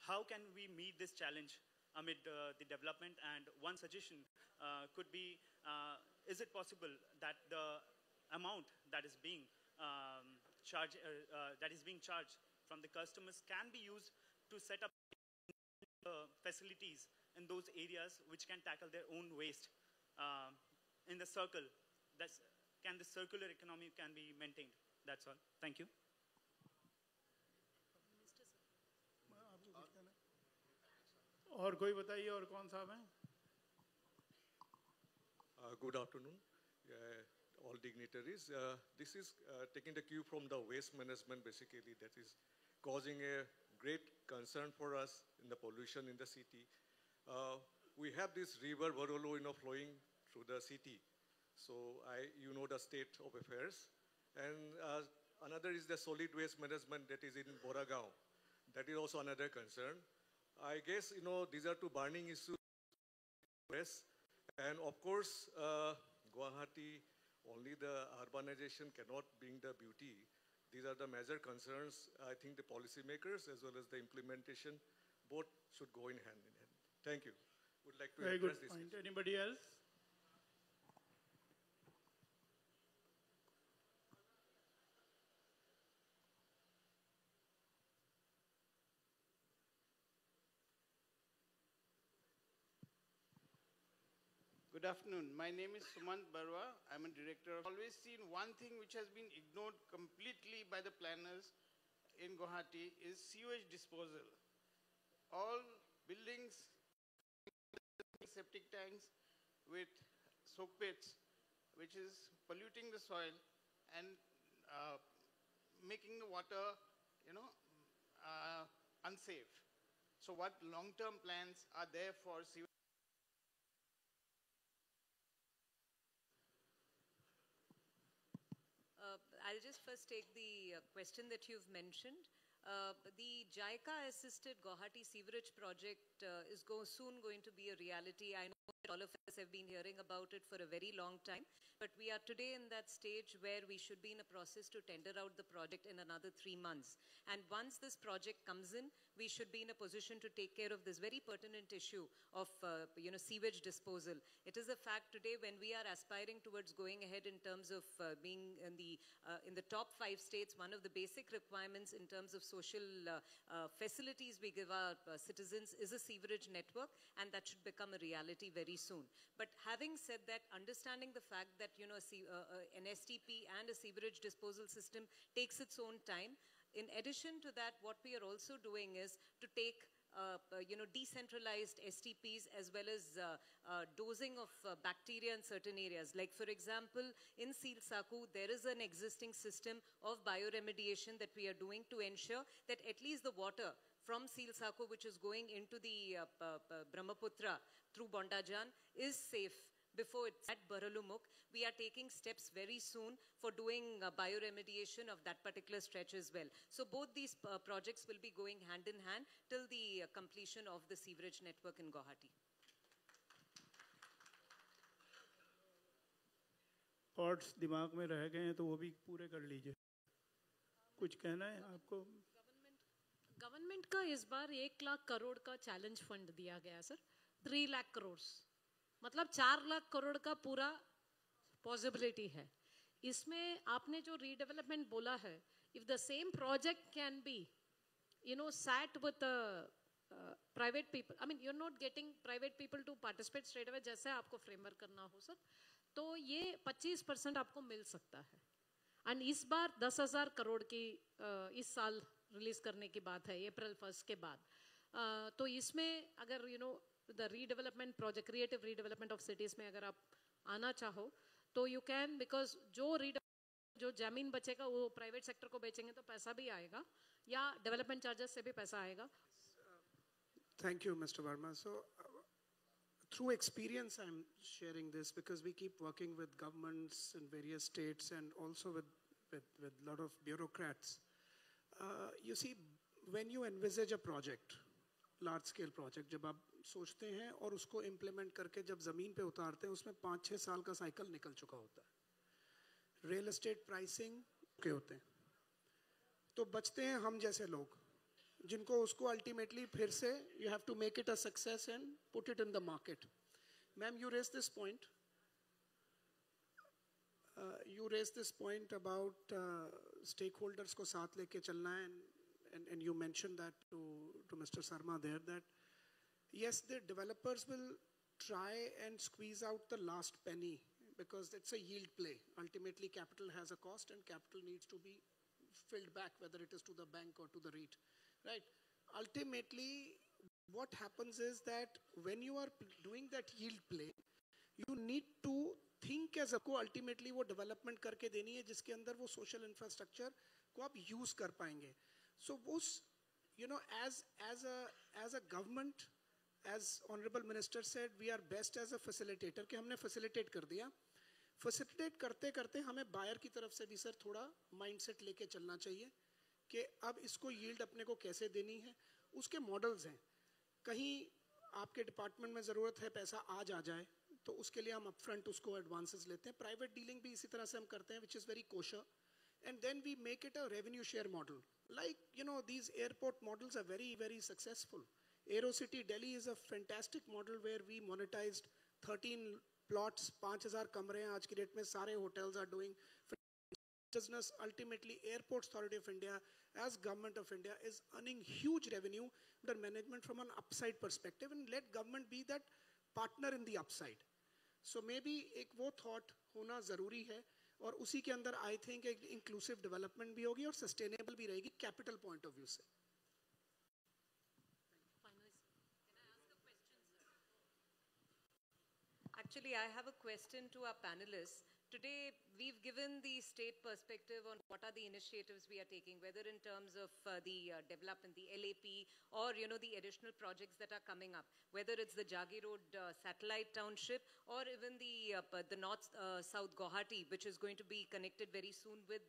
how can we meet this challenge amid the development? And one suggestion could be, is it possible that the amount that is being charged from the customers can be used to set up facilities in those areas which can tackle their own waste in the circle? Can the circular economy can be maintained? That's all. Thank you. और कोई बताइए और कौन सा है? Good afternoon, all dignitaries. This is taking the cue from the waste management, basically, that is causing a great concern for us in the pollution in the city. We have this river Varolo, flowing through the city. So you know the state of affairs. And another is the solid waste management that is in Boragaon. That is also another concern. I guess, these are two burning issues. And of course, Guwahati, only the urbanization cannot bring the beauty. These are the major concerns. I think the policymakers as well as the implementation, both should go in hand in hand. Thank you. Would like to Very address good this. point. Anybody else? Good afternoon. My name is Sumant Barwa. I'm a director. I've always seen one thing which has been ignored completely by the planners in Guwahati is sewage disposal. All buildings, septic tanks with soak pits, which is polluting the soil and making the water, unsafe. So what long-term plans are there for sewage? I'll just first take the question that you've mentioned. The JICA-assisted Guwahati sewerage project is soon going to be a reality. I know that all of us have been hearing about it for a very long time, but we are today in that stage where we should be in a process to tender out the project in another 3 months. And once this project comes in, we should be in a position to take care of this very pertinent issue of sewage disposal. It is a fact today when we are aspiring towards going ahead in terms of being in the top 5 states, one of the basic requirements in terms of social facilities we give our citizens is a sewerage network, and that should become a reality very soon. But having said that, understanding the fact that an STP and a sewerage disposal system takes its own time, in addition to that, what we are also doing is to take decentralized STPs as well as dosing of bacteria in certain areas. Like for example, in Sealsaku, there is an existing system of bioremediation that we are doing to ensure that at least the water from Sealsaku, which is going into the Brahmaputra through Bondajan, is safe before it's at Baralumuk. We are taking steps very soon for doing bioremediation of that particular stretch as well. So both these projects will be going hand in hand till the completion of the sewerage network in Guwahati. Thoughts दिमाग में रह गए हैं तो वो भी पूरे कर लीजिए. कुछ कहना है आपको? गवर्नमेंट का इस बार 1 लाख करोड़ का चैलेंज फंड दिया गया सर. 3 लाख करोड़ मतलब 4 लाख करोड़ का पूरा पॉसिबिलिटी है. इसमें आपने जो रीडेवलपमेंट बोला है, if the same project can be sat with private people, I mean you're not getting private people to participate straight away जैसे आपको फ्रेमवर्क करना हो सर, तो ये 25% आपको मिल सकता है. एंड इस बार 10,000 करोड़ की इस साल रिलीज करने की बात है, अप्रैल 1 के बाद. तो इसमें अगर the redevelopment project, creative redevelopment of cities में अगर आप आना चाहो तो यू कैन, बिकॉज जो जमीन बचेगा वो प्राइवेट सेक्टर को बेचेंगे तो पैसा भी आएगा या डेवलपमेंट चार्जेस से भी पैसा आएगा. Thank you, Mr. Verma. So, through experience, I'm sharing this because we keep working with governments in various states and also with a lot of bureaucrats. You see, when you envisage a project, large-scale project, जब आप सोचते हैं और उसको implement करके जब ज़मीन पे उतारते हैं, उसमें 5-6 साल का साइकिल निकल चुका होता है. रियल एस्टेट प्राइसिंग के होते हैं, तो बचते हैं हम जैसे लोग जिनको उसको अल्टीमेटली फिर से you have to make it a success and put it in the market. Ma'am, you raise this point about stake holders को साथ लेके चलना है, and you mentioned that to Mr. Sarma there, that yes, the developers will try and squeeze out the last penny because it's a yield play. Ultimately, capital has a cost and capital needs to be filled back, whether it is to the bank or to the REIT, right? Ultimately, what happens is that when you are doing that yield play, you need to think as a को ultimately वो development करके देनी है जिसके अंदर वो social infrastructure को आप use कर पाएंगे. So उस, as a government, as Honorable Minister said, we are best as a facilitator कि हमने facilitate कर दिया. Facilitate करते करते हमें buyer की तरफ से भी सर थोड़ा mindset लेके चलना चाहिए कि अब इसको yield अपने को कैसे देनी है. उसके models हैं. कहीं आपके department में ज़रूरत है पैसा आज आ जाए तो उसके लिए हम upfront उसको advances लेते हैं. Private dealing भी इसी तरह से हम करते हैं, which is very kosher. And then we make it a revenue share model. Like, these airport models are very, very successful. AeroCity Delhi is a fantastic model where we monetized 13 plots, 5,000 kamre hain aaj ki date mein, sare hotels are doing business. Ultimately, Airports Authority of India, as Government of India, is earning huge revenue under management from an upside perspective, and let government be that partner in the upside. So may be एक वो thought होना ज़रूरी है, और उसी के अंदर I think एक इंक्लूसिव डेवलपमेंट भी होगी और सस्टेनेबल भी रहेगी कैपिटल पॉइंट ऑफ व्यू से. Actually, I have a question to our panelists. Today, we've given the state perspective on what are the initiatives we are taking, whether in terms of the development, the LAP, or, the additional projects that are coming up, whether it's the Jagi Road satellite township, or even the north-south Guwahati, which is going to be connected very soon with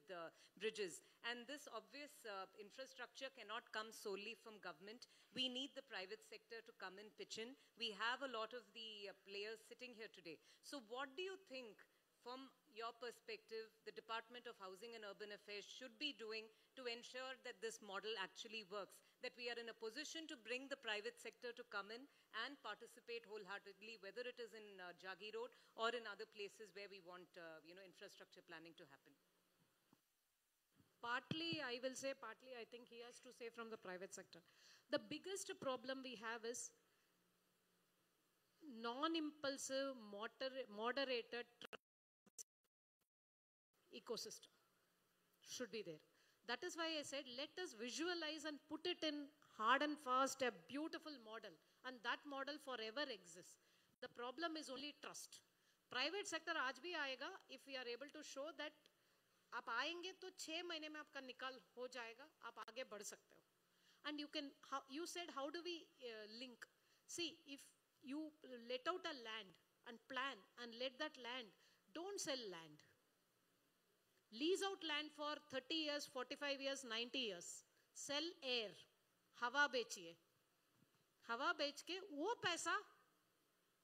bridges. And this obvious infrastructure cannot come solely from government. We need the private sector to come and pitch in. We have a lot of the players sitting here today. So what do you think, from your perspective, the Department of Housing and Urban Affairs should be doing to ensure that this model actually works, that we are in a position to bring the private sector to come in and participate wholeheartedly, whether it is in Jagi Road or in other places where we want infrastructure planning to happen? Partly, I will say, partly I think he has to say from the private sector. The biggest problem we have is non-impulsive, moderated ecosystem should be there. That is why I said, let us visualize and put it in hard and fast, a beautiful model. And that model forever exists. The problem is only trust. Private sector आज भी आएगा if we are able to show that आप आएंगे तो 6 महीने में आपका निकाल हो जाएगा, आप आगे बढ़ सकते हो. And you said, how do we link? See, if you let out a land and plan and let that land, don't sell land. Lease out land for 30 years, 45 years, 90 years. Sell air. हवा बेचिए. हवा बेच के वो पैसा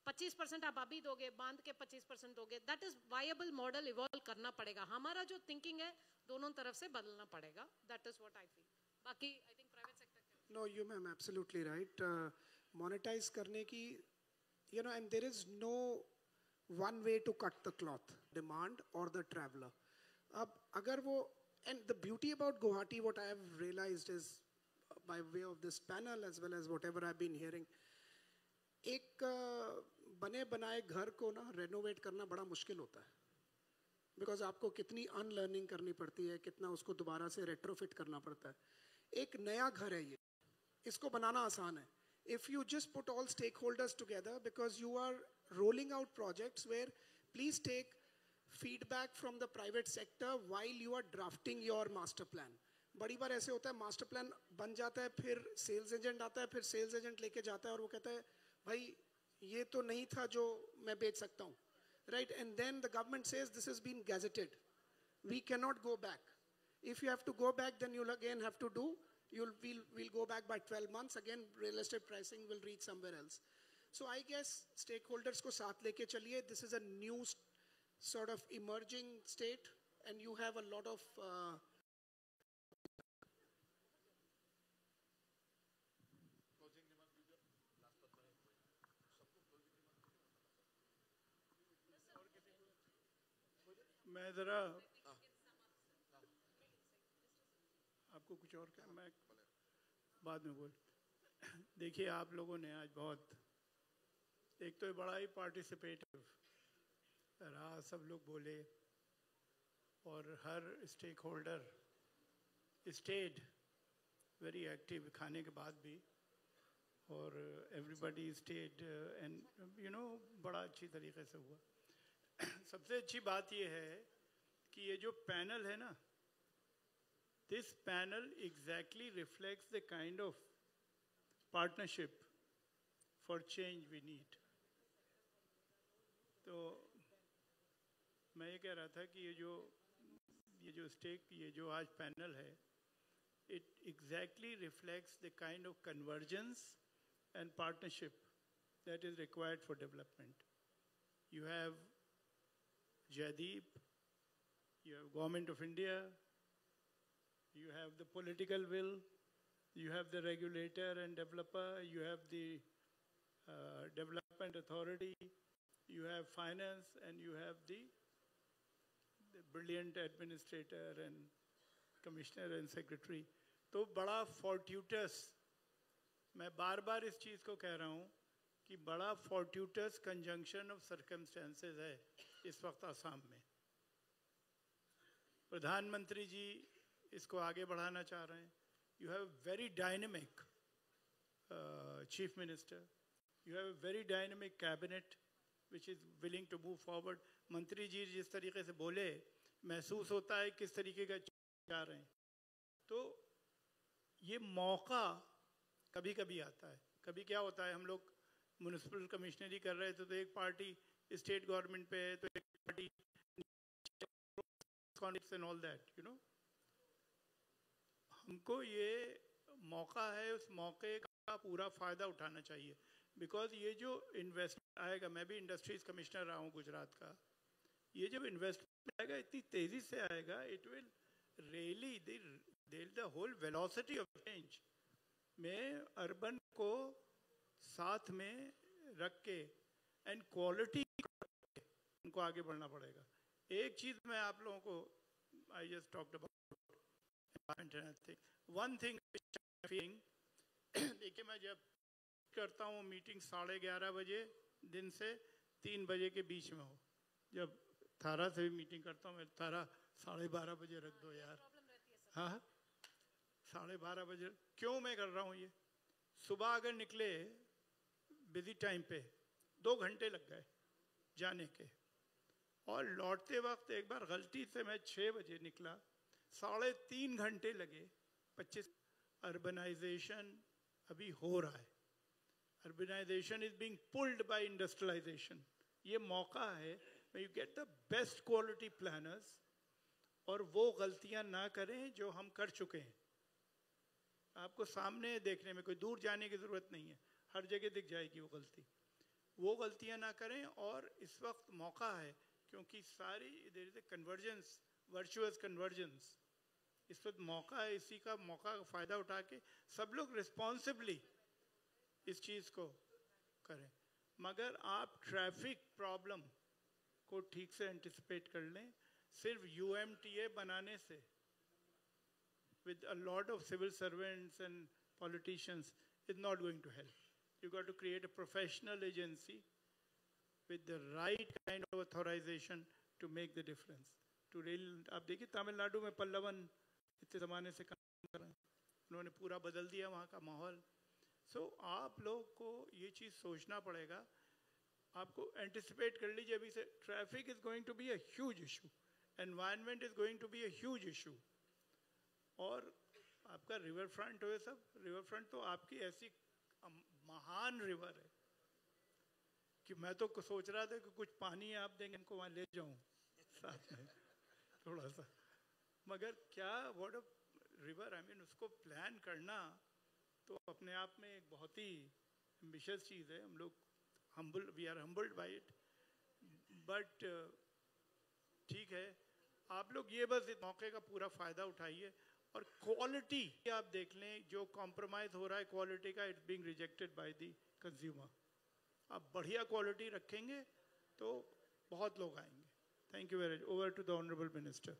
25% आप अभी दोगे, बांध के 25% दोगे. That is viable model evolve करना पड़ेगा. हमारा जो thinking है दोनों तरफ से बदलना पड़ेगा. That is what I feel. बाकी I think private sector. No, you ma'am, absolutely right. Monetize करने की, and there is no one way to cut the cloth, demand or the traveler. अब अगर वो, and the beauty about Guwahati, what I have realized is, by way of this panel as well as whatever I've been hearing, एक बने बनाए घर को ना renovate करना बड़ा मुश्किल होता है, because आपको कितनी unlearning करनी पड़ती है, कितना उसको दोबारा से retrofit करना पड़ता है. एक नया घर है ये, इसको बनाना आसान है. If you just put all stakeholders together, because you are rolling out projects where please take feedback from the private sector while you are drafting your master plan. बड़ी बार ऐसे होता है, master plan बन जाता है, फिर sales agent आता है, फिर sales agent लेके जाता है और वो कहता है भाई ये तो नहीं था जो मैं बेच सकता हूँ, right? And then the government says this has been gazetted, we cannot go back. If you have to go back, then you'll again have to do, we'll go back by 12 months, again real estate pricing will reach somewhere else. So I guess stakeholders को साथ लेके चलिए. This is a new sort of emerging state, and you have a lot of मैं ज़रा आपको कुछ और क्या, मैं बाद में बोल. देखिए, आप लोगों ने आज बहुत, एक तो बड़ा ही पार्टिसिपेटिव रहा, सब लोग बोले और हर stakeholder stayed very active खाने के बाद भी, और एवरीबडी स्टेड एंड बड़ा अच्छी तरीके से हुआ. सबसे अच्छी बात ये है कि ये जो पैनल है ना, this panel exactly reflects the kind of partnership for change we need. तो मैं ये कह रहा था कि ये जो आज पैनल है, it exactly reflects the kind of convergence and partnership that is required for development. You have Jaideep, you have Government of India, you have the political will, you have the regulator and developer, you have the development authority, you have finance, and you have the brilliant administrator and commissioner and secretary. तो बड़ा fortuitous, मैं बार बार इस चीज़ को कह रहा हूँ कि बड़ा fortuitous conjunction of circumstances है इस वक्त आसाम में। प्रधानमंत्री जी इसको आगे बढ़ाना चाह रहे हैं। You have a very dynamic chief minister. You have a very dynamic cabinet which is willing to move forward. मंत्री जी जिस तरीके से बोले महसूस होता है किस तरीके का जा रहे हैं। तो ये मौका कभी कभी आता है। कभी क्या होता है, हम लोग म्युनिसिपल कमिश्नरी कर रहे थे तो एक पार्टी स्टेट गवर्नमेंट पे है तो एक party and all that, you know. हमको ये मौका है, उस मौके का पूरा फ़ायदा उठाना चाहिए। बिकॉज ये जो इन्वेस्टमेंट आएगा, मैं भी इंडस्ट्रीज कमिश्नर रहा हूँ गुजरात का, ये जब इन्वेस्टमेंट आएगा इतनी तेज़ी से आएगा, it will really the whole velocity of change में अर्बन को साथ में रख के एंड क्वालिटी उनको आगे बढ़ना पड़ेगा। एक चीज़ मैं आप लोगों को, I just talked about one thing, देखिए मैं जब करता हूँ मीटिंग 11:30 बजे दिन से 3 बजे के बीच में हो। जब थारा से भी मीटिंग करता हूँ मैं, थारा 12:30 बजे रख दो यार। हाँ 12:30 बजे क्यों मैं कर रहा हूँ ये? सुबह अगर निकले बिजी टाइम पे 2 घंटे लग गए जाने के, और लौटते वक्त एक बार गलती से मैं 6 बजे निकला, 3.5 घंटे लगे। 25 अर्बनाइजेशन अभी हो रहा है। Urbanisation is being pulled by industrialisation. ये मौका है you get the best quality planners, और वो गलतियां ना करें जो हम कर चुके हैं। आपको सामने देखने में, कोई दूर जाने की ज़रूरत नहीं है, हर जगह दिख जाएगी वो गलती। वो गलतियां ना करें, और इस वक्त मौका है क्योंकि सारी there is a convergence, virtuous convergence. इस वक्त मौका है, इसी का मौका का फ़ायदा उठा के सब लोग रिस्पॉन्सिबली इस चीज़ को करें। मगर आप ट्रैफिक प्रॉब्लम को ठीक से एंटिसिपेट कर लें। सिर्फ UMTA बनाने से with a lot of civil servants and politicians is not going to help. You got to create a professional agency with the right kind of authorization to make the difference. To really, आप देखिए तमिलनाडु में पल्लवन इतने ज़माने से काम कर रहे हैं, उन्होंने पूरा बदल दिया वहाँ का माहौल। So आप लोग को ये चीज़ सोचना पड़ेगा, आपको एंटिसिपेट कर लीजिए अभी से। Traffic is going to be a huge issue, environment is going to be a huge issue, और आपका रिवर फ्रंट हो, सब रिवर फ्रंट तो आपकी ऐसी महान रिवर है कि मैं तो सोच रहा था कि कुछ पानी आप देंगे इनको वहाँ ले जाऊँ साथ में थोड़ा सा। मगर क्या what a river, I mean उसको प्लान करना तो अपने आप में एक बहुत ही एम्बिशियस चीज़ है। हम लोग we are humbled by it, but ठीक है, आप लोग ये बस इस मौके का पूरा फ़ायदा उठाइए। और क्वालिटी आप देख लें, जो कॉम्प्रोमाइज़ हो रहा है क्वालिटी का, it's being rejected by the consumer. आप बढ़िया क्वालिटी रखेंगे तो बहुत लोग आएंगे। Thank you very much. Over to the honourable minister.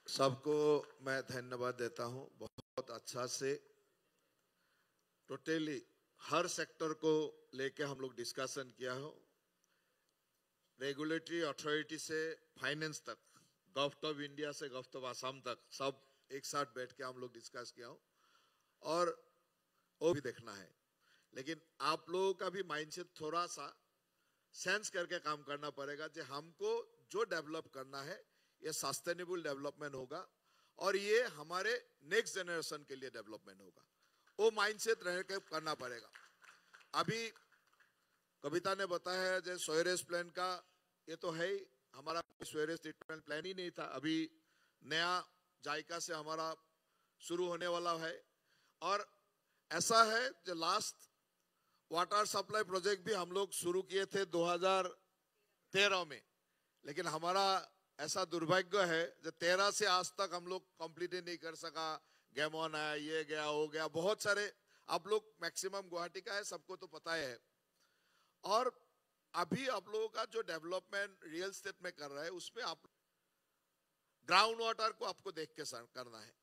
सबको मैं धन्यवाद देता हूं। बहुत अच्छा से टोटली हर सेक्टर को लेके हम लोग डिस्कशन किया हो, रेगुलेटरी अथॉरिटी से फाइनेंस तक, गवर्नमेंट ऑफ इंडिया से गवर्नमेंट ऑफ आसाम तक, सब एक साथ बैठ के हम लोग डिस्कस किया हो। और वो भी देखना है, लेकिन आप लोगों का भी माइंडसेट थोड़ा सा सेंस करके काम करना पड़ेगा कि हमको जो डेवलप करना है ये सस्टेनेबल डेवलपमेंट होगा और ये हमारे नेक्स्ट जनरेशन के लिए डेवलपमेंट होगा। वो माइंडसेट रह के करना पड़ेगा। अभी कविता ने बताया है जो सोयरेज प्लान का, ये तो है ही, हमारा सोयरेज ट्रीटमेंट प्लान ही नहीं था। अभी नया जायका से हमारा शुरू होने वाला है। और ऐसा है जो लास्ट वाटर सप्लाई प्रोजेक्ट भी हम लोग शुरू किए थे 2013 में, लेकिन हमारा ऐसा दुर्भाग्य है जो 13 से आज तक हम लोग कंप्लीट ही नहीं कर सका। गैमोन आया, ये गया, हो गया, बहुत सारे, आप लोग मैक्सिमम गुवाहाटी का है, सबको तो पता है। और अभी आप लोगों का जो डेवलपमेंट रियल एस्टेट में कर रहा है, उसमें आप ग्राउंड वाटर को आपको देख के करना है।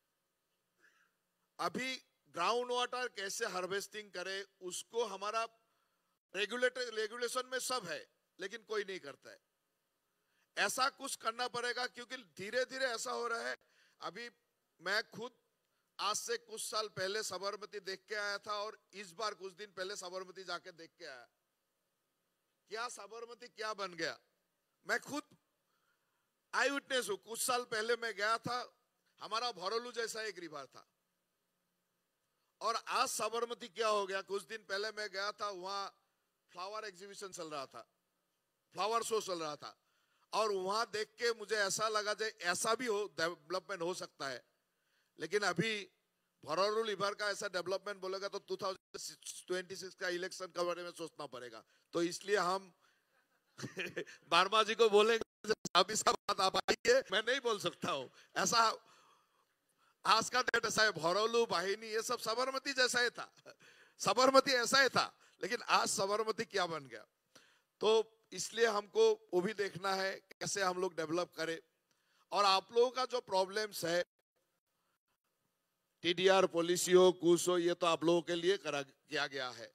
अभी ग्राउंड वाटर कैसे हार्वेस्टिंग करे, उसको हमारा रेगुलेशन में सब है, लेकिन कोई नहीं करता है। ऐसा कुछ करना पड़ेगा, क्योंकि धीरे धीरे ऐसा हो रहा है। अभी मैं खुद आज से कुछ साल पहले साबरमती देख के आया था, और इस बार कुछ दिन पहले साबरमती जाके देख के आया। क्या साबरमती क्या बन गया, मैं खुद आई विटनेस हूं। कुछ साल पहले मैं गया था, हमारा भरोलू जैसा एक रिवर था, और आज साबरमती क्या हो गया। कुछ दिन पहले मैं गया था, वहां फ्लावर एग्जीबिशन चल रहा था, फ्लावर शो चल रहा था, और वहां देख के मुझे ऐसा लगा कि ऐसा भी हो डेवलपमेंट हो सकता है। लेकिन अभी भरोलू रिवर का ऐसा डेवलपमेंट बोलेगा तो 2026 का इलेक्शन के बारे में सोचना पड़ेगा। तो इसलिए हम वर्मा जी को बोलेंगे अभी सब बात आप आइए, मैं नहीं बोल सकता हूँ। ऐसा आज का डेट ऐसा है, भरोलू वाहिनी ये सब साबरमती जैसा ही था, साबरमती ऐसा ही था, लेकिन आज साबरमती क्या बन गया। तो इसलिए हमको वो भी देखना है कैसे हम लोग डेवलप करें। और आप लोगों का जो प्रॉब्लम्स है, टीडीआर पॉलिसी हो, कुछ हो, ये तो आप लोगों के लिए किया गया है।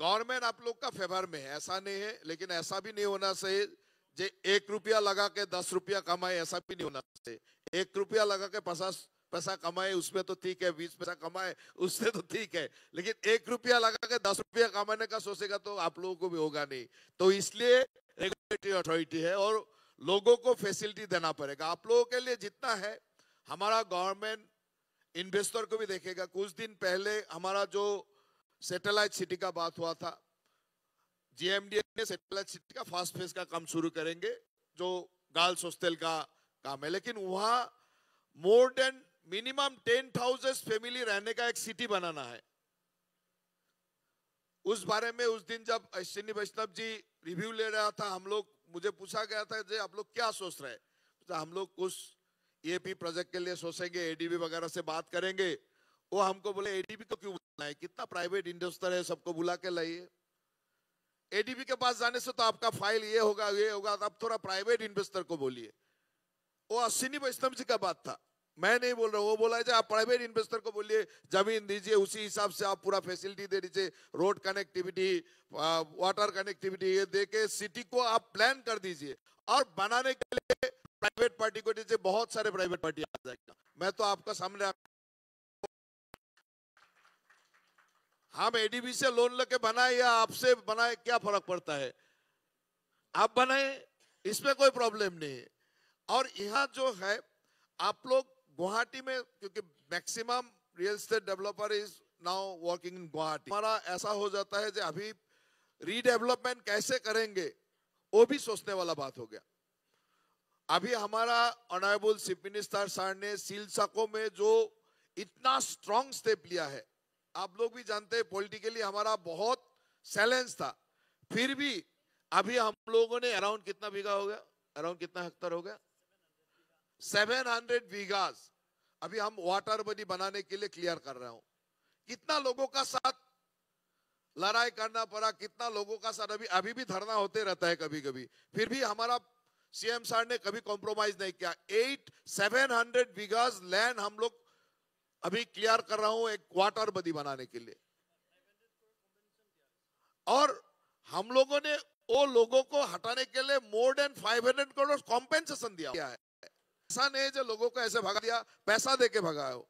गवर्नमेंट आप लोग का फेवर में है, ऐसा नहीं है, लेकिन ऐसा भी नहीं होना चाहिए जे 1 रुपया लगा के 10 रुपया कमाए, ऐसा भी नहीं होना चाहिए। 1 रुपया लगा के 50 पैसा कमाए उसमें तो ठीक है, 20 पैसा कमाए उससे तो ठीक है, लेकिन 1 रुपया लगा के 10 रुपया कमाने का सोचेगा तो आप लोगों को भी होगा नहीं। तो इसलिए रेगुलेटरी अथॉरिटी है और लोगों को फैसिलिटी देना पड़ेगा। आप लोगों के लिए जितना है, हमारा गवर्नमेंट इन्वेस्टर को भी देखेगा। कुछ दिन पहले हमारा जो सैटेलाइट सिटी का बात हुआ था, जीएमडीए ने सैटेलाइट सिटी का फर्स्ट फेज का काम शुरू करेंगे, जो गर्ल्स हॉस्टल का काम है, लेकिन वहां मोर देन मिनिमम 10,000 फैमिली रहने का एक सिटी बनाना है। उस बारे में उस दिन जब अश्विनी वैष्णव जी रिव्यू ले रहा था, हम लोग, मुझे पूछा गया था कि आप लोग क्या सोच रहे हैं, तो हम लोग कुछ EAP प्रोजेक्ट के लिए सोचेंगे, ADB वगैरह से बात करेंगे। वो हमको बोले ADB को क्यों बुलाना है, कितना प्राइवेट इन्वेस्टर है, सबको बुला के लाइए। ADB के पास जाने से तो आपका फाइल ये होगा ये होगा, आप थोड़ा प्राइवेट इन्वेस्टर को बोलिए। वो अश्विनी वैष्णव जी का बात था, मैं नहीं बोल रहा हूँ। वो बोला है आप प्राइवेट इन्वेस्टर को बोलिए, जमीन दीजिए, उसी हिसाब से आप पूरा फैसिलिटी दे दीजिए, रोड कनेक्टिविटी, वाटर कनेक्टिविटी, ये दे के सिटी को आप प्लान कर दीजिए। और बनाने के लिए प्राइवेट पार्टी को दीजिए, बहुत सारे प्राइवेट पार्टी आ जाएगा। मैं तो आपका सामने, हम ADB से लोन लेके बनाए या आपसे बनाए, क्या फर्क पड़ता है, आप बनाए, इसमें कोई प्रॉब्लम नहीं है। और यहाँ जो है, आप लोग गुवाहाटी में, क्योंकि maximum real estate developer is now working in Guwahati, हमारा ऐसा हो जाता है कि अभी रीडेवलपमेंट कैसे करेंगे वो भी सोचने वाला बात हो गया। अभी हमारा ऑनरेबल चीफ मिनिस्टर सर ने सिलसाको में जो इतना स्ट्रॉन्ग स्टेप लिया है, आप लोग भी जानते हैं पॉलिटिकली हमारा बहुत चैलेंज था, फिर भी अभी हम लोगों ने अराउंड कितना बीघा हो गया, अराउंड कितना हेक्टर हो गया, 700 बीघास अभी हम वाटर बॉडी बनाने के लिए क्लियर कर रहे हो। कितना लोगों का साथ लड़ाई करना पड़ा, कितना लोगों का साथ अभी भी धरना होते रहता है कभी कभी, फिर भी हमारा CM सर ने कभी कॉम्प्रोमाइज नहीं किया। 700 बीघास लैंड हम लोग अभी क्लियर कर रहा हूं एक वाटर बॉडी बनाने के लिए, और हम लोगों ने वो लोगों को हटाने के लिए मोर देन 500 करोड़ कॉम्पेंसेशन दिया है। ऐसा नहीं जो लोगों को ऐसे भगा दिया, पैसा देके भगाया हो,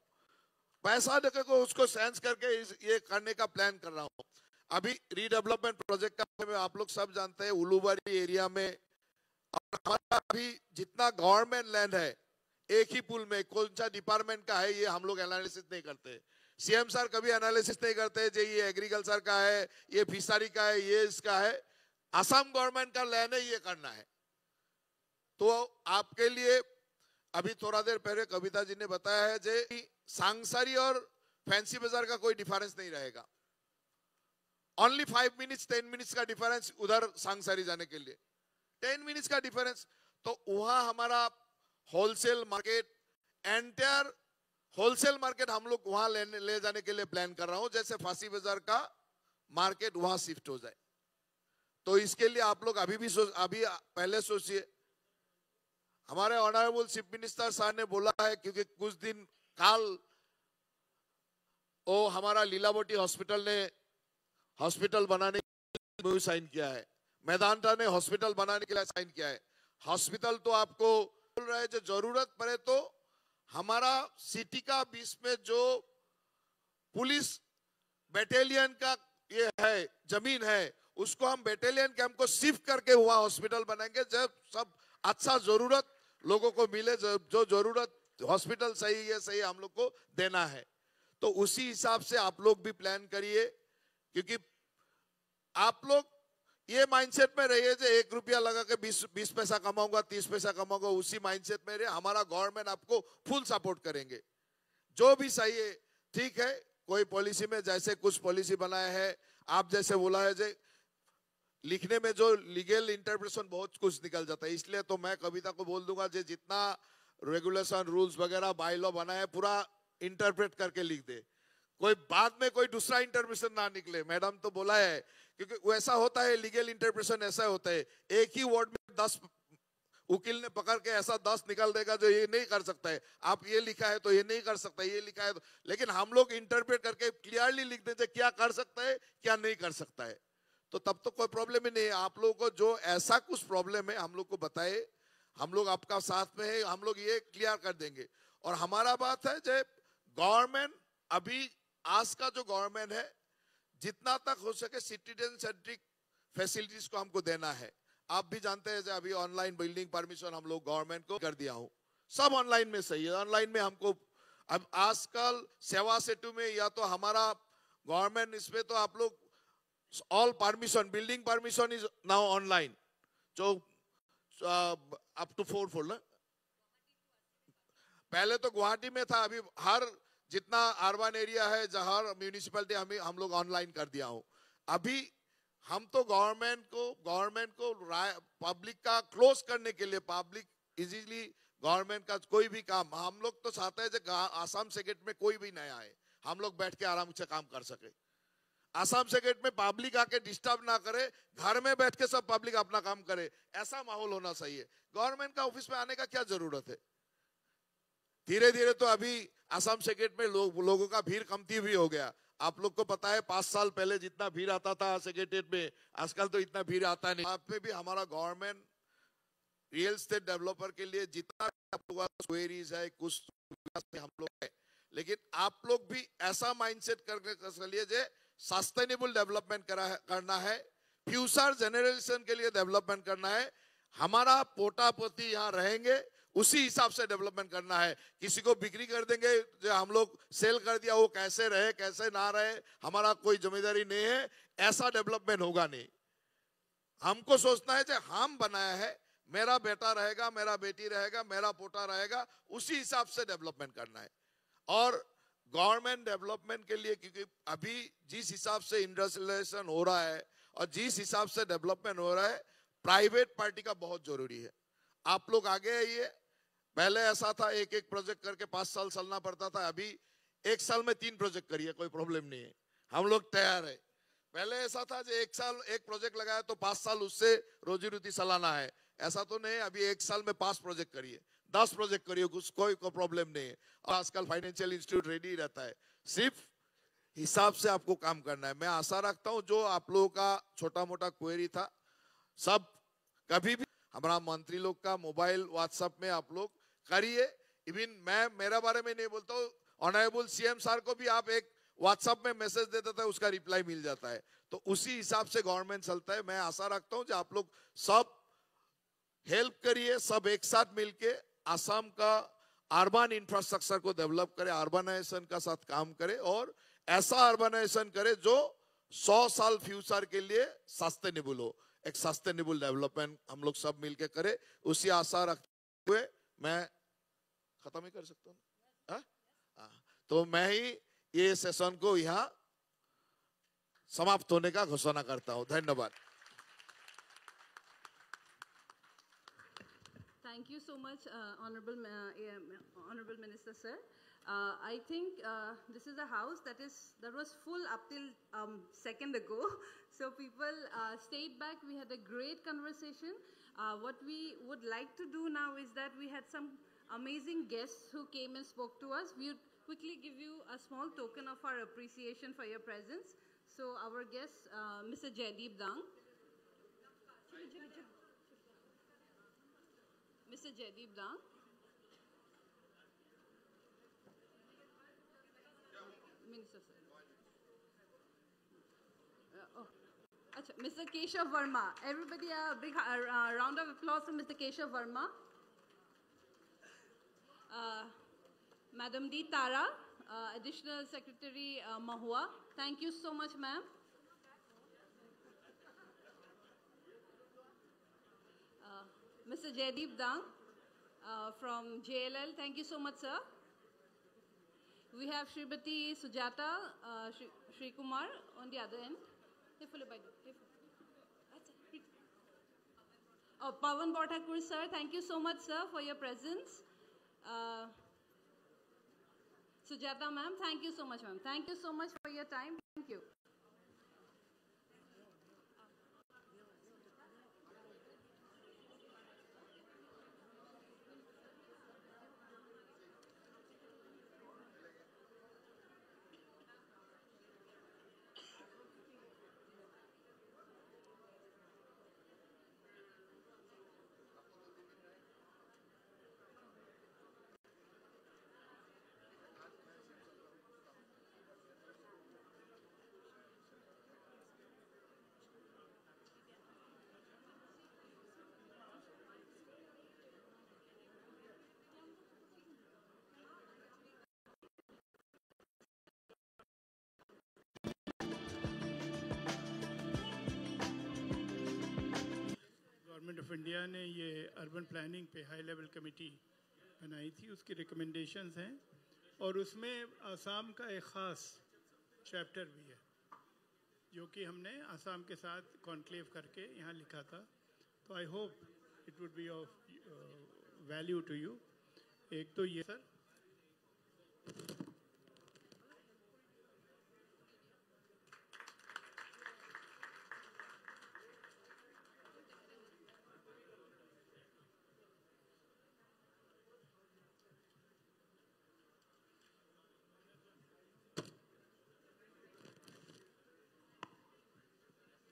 पैसा देके को उसको सेंस करके ये करने का प्लान कर रहा हूं। अभी रीडेवलपमेंट प्रोजेक्ट का में आप लोग सब जानते हैं, उलूबारी एरिया में, और हमारा अभी जितना गवर्नमेंट लैंड है एक ही पुल में कौन सा डिपार्टमेंट का है, ये हम लोग एनालिसिस नहीं करते। CM सर कभी एनालिसिस नहीं करते जो ये एग्रीकल्चर का है, ये फिशरी का है, ये इसका है, असम गवर्नमेंट का लैंड है, ये करना है। तो आपके लिए अभी थोड़ा देर पहले कविता जी ने बताया है जे सांगसारी और फैंसी बाजार का कोई डिफरेंस नहीं रहेगा, ओनली 5 मिनट्स 10 मिनट्स का डिफरेंस उधर सांगसारी जाने के लिए, 10 मिनट्स का डिफरेंस। तो वहां हमारा wholesale market, entire wholesale market हम लोग वहां ले जाने के लिए प्लान कर रहा हूं, जैसे फांसी बाजार का मार्केट वहां शिफ्ट हो जाए। तो इसके लिए आप लोग अभी पहले सोचिए। हमारे ऑनरेबल चीफ मिनिस्टर साहब ने बोला है, क्योंकि कुछ दिन काल वो हमारा लीलावती हॉस्पिटल ने हॉस्पिटल बनाने के लिए साइन किया है, मेदांता ने हॉस्पिटल बनाने के लिए साइन किया है। हॉस्पिटल तो आपको बोल रहे हैं, जो जरूरत पड़े तो हमारा सिटी का बीच में जो पुलिस बटालियन का ये है जमीन है, उसको हम बटालियन कैंप को शिफ्ट करके हुआ हॉस्पिटल बनाएंगे, जब सब अच्छा जरूरत लोगों को मिले, जो जरूरत हॉस्पिटल सही है सही हम लोग को देना है। तो उसी हिसाब से आप लोग भी प्लान करिए, क्योंकि आप लोग ये माइंडसेट में रहिए जो 1 रुपया लगा के 20 पैसा कमाऊंगा, 30 पैसा कमाऊंगा, उसी माइंडसेट में रहिए। हमारा गवर्नमेंट आपको फुल सपोर्ट करेंगे, जो भी सही है ठीक है। कोई पॉलिसी में जैसे कुछ पॉलिसी बनाया है, आप जैसे बोला है जे लिखने में जो लीगल इंटरप्रिटेशन बहुत कुछ निकल जाता है, इसलिए तो मैं कविता को बोल दूंगा जे जितना रेगुलेशन रूल्स वगैरह बाय लॉ बनाया है पूरा इंटरप्रेट करके लिख दे, कोई बाद में कोई दूसरा इंटरप्रिटेशन ना निकले। मैडम तो बोला है, क्योंकि वैसा होता है लीगल इंटरप्रिटेशन ऐसा होता है, एक ही वर्ड में 10 वकील ने पकड़ के ऐसा 10 निकाल देगा जो ये नहीं कर सकता है, आप ये लिखा है तो ये नहीं कर सकता, ये लिखा है तो, लेकिन हम लोग इंटरप्रेट करके क्लियरली लिख देते क्या कर सकता है क्या नहीं कर सकता है, तो तब तो कोई प्रॉब्लम ही नहीं है। आप लोगों को जो ऐसा कुछ प्रॉब्लम है हम लोग को बताए, हम लोग आपका साथ में है, हम लोग ये क्लियर कर देंगे। और हमारा बात है जो गवर्नमेंट अभी आज का जो गवर्नमेंट है जितना तक हो सके सिटीजन सेंट्रिक फैसिलिटीज को हमको देना है। आप भी जानते हैं अभी ऑनलाइन बिल्डिंग परमिशन हम लोग गवर्नमेंट को कर दिया हूं, सब ऑनलाइन में सही है। ऑनलाइन में हमको अब आजकल सेवा सेतु में या तो हमारा गवर्नमेंट इसमें तो आप लोग all permission building permission is now online, जो अप टू 4 फ्लोर ना, पहले तो गुवाहाटी में था, अभी हर जितना अर्बन एरिया है जहां म्यूनिसिपैलिटी हम लोग ऑनलाइन कर दिया हूं। अभी हम तो गवर्नमेंट को पब्लिक का क्लोज करने के लिए, पब्लिक इजीली गवर्नमेंट का कोई भी काम हम लोग तो चाहते हैं कि आसाम सेक्रेट में कोई भी नया आए, हम लोग बैठ के आराम से काम कर सके। आसाम सेक्रेट में पब्लिक आके डिस्टर्ब ना करे, घर में बैठ के सब पब्लिक अपना काम करे, ऐसा माहौल होना चाहिए। गवर्नमेंट का ऑफिस में आने का क्या जरूरत है। धीरे धीरे तो अभी आसाम सेक्रेट में लोगों का भीड़ कमती भी हो गया। आप लोग को पता है 5 साल पहले जितना भीड़ आता था सेक्रेटेरिएट में, आजकल तो इतना भीड़ आता नहीं। आप में भी हमारा गवर्नमेंट रियल एस्टेट डेवलपर के लिए जितना क्वेरीज है कुछ हम लोग है, लेकिन आप लोग भी ऐसा माइंडसेट करके लिए जे सस्टेनेबल डेवलपमेंट करना है, फ्यूचर जनरेशन के लिए डेवलपमेंट करना है। हमारा पोता पोती यहाँ रहेंगे उसी हिसाब से डेवलपमेंट करना है। किसी को बिक्री कर देंगे जो हम लोग सेल कर दिया वो कैसे रहे कैसे ना रहे हमारा कोई जिम्मेदारी नहीं है, ऐसा डेवलपमेंट होगा नहीं। हमको सोचना है कि हम बनाया है, मेरा बेटा रहेगा मेरा बेटी रहेगा मेरा पोता रहेगा, उसी हिसाब से डेवलपमेंट करना है। और गवर्नमेंट डेवलपमेंट के लिए, क्योंकि अभी जिस हिसाब से इंडस्ट्रियलाइजेशन हो रहा है और जिस हिसाब से डेवलपमेंट हो रहा है, प्राइवेट पार्टी का बहुत जरूरी है। आप लोग आगे आइए। पहले ऐसा था एक एक प्रोजेक्ट करके 5 साल चलना पड़ता था, अभी 1 साल में 3 प्रोजेक्ट करिए, कोई प्रॉब्लम नहीं है, हम लोग तैयार है। पहले ऐसा था जो 1 साल 1 प्रोजेक्ट लगाया तो 5 साल उससे रोजी रोटी चलाना है, ऐसा तो नहीं। अभी 1 साल में 5 प्रोजेक्ट करिए, 10 प्रोजेक्ट करिए, कुछ कोई प्रॉब्लम नहीं है। और आजकल फाइनेंशियल इंस्टीट्यूट रेडी रहता है, सिर्फ हिसाब से आपको काम करना है। मैं आशा रखता हूं जो आप लोगों का छोटा मोटा क्वेरी था सब कभी भी हमारा मंत्री लोग का मोबाइल व्हाट्सएप में आप लोग करिए। इवन मैं मेरा बारे में नहीं बोलता हूँ, ऑनरेबल सीएम सर को भी आप एक व्हाट्सएप में मैसेज दे देता है, उसका रिप्लाई मिल जाता है। तो उसी हिसाब से गवर्नमेंट चलता है। मैं आशा रखता हूँ कि आप लोग सब हेल्प करिए, सब एक साथ मिलके आसाम का अर्बन इंफ्रास्ट्रक्चर को डेवलप करे, अर्बनाइजेशन का साथ काम करे और ऐसा अर्बनाइजेशन करे जो 100 साल फ्यूचर के लिए सस्टेनेबल हो। एक सस्टेनेबल डेवलपमेंट हम लोग सब मिलके करें, उसी आशा रखते हुए मैं खत्म ही कर सकता हूँ। तो मैं ही ये सेशन को यहाँ समाप्त होने का घोषणा करता हूँ। धन्यवाद। Thank you so much, Honorable Minister Sir. I think this is a house that was full up till second ago. So people stayed back. We had a great conversation. What we would like to do now is that we had some amazing guests who came and spoke to us. We would quickly give you a small token of our appreciation for your presence. So our guest, Mr. Jaideep Dang. Mr. Jaideep Dang. Minister, sir. Mr. Keshav Verma. Everybody, a big round of applause for Mr. Keshav Verma. Madam D. Tara, Additional Secretary Mahua. Thank you so much, ma'am. Mr. Jaideep Dang from JLL. Thank you so much, sir. We have Shribati Sujata Shri Kumar on the other end. Pawan Bhattakur, sir. Thank you so much, sir, for your presence. Sujata, ma'am. Thank you so much, ma'am. Thank you so much for your time. Thank you. Government of India ने ये urban planning पे high level committee बनाई थी, उसकी recommendations हैं और उसमें आसाम का एक ख़ास चैप्टर भी है जो कि हमने आसाम के साथ कॉन्क्लेव करके यहाँ लिखा था. तो I hope it would be of value to you. एक तो ये सर,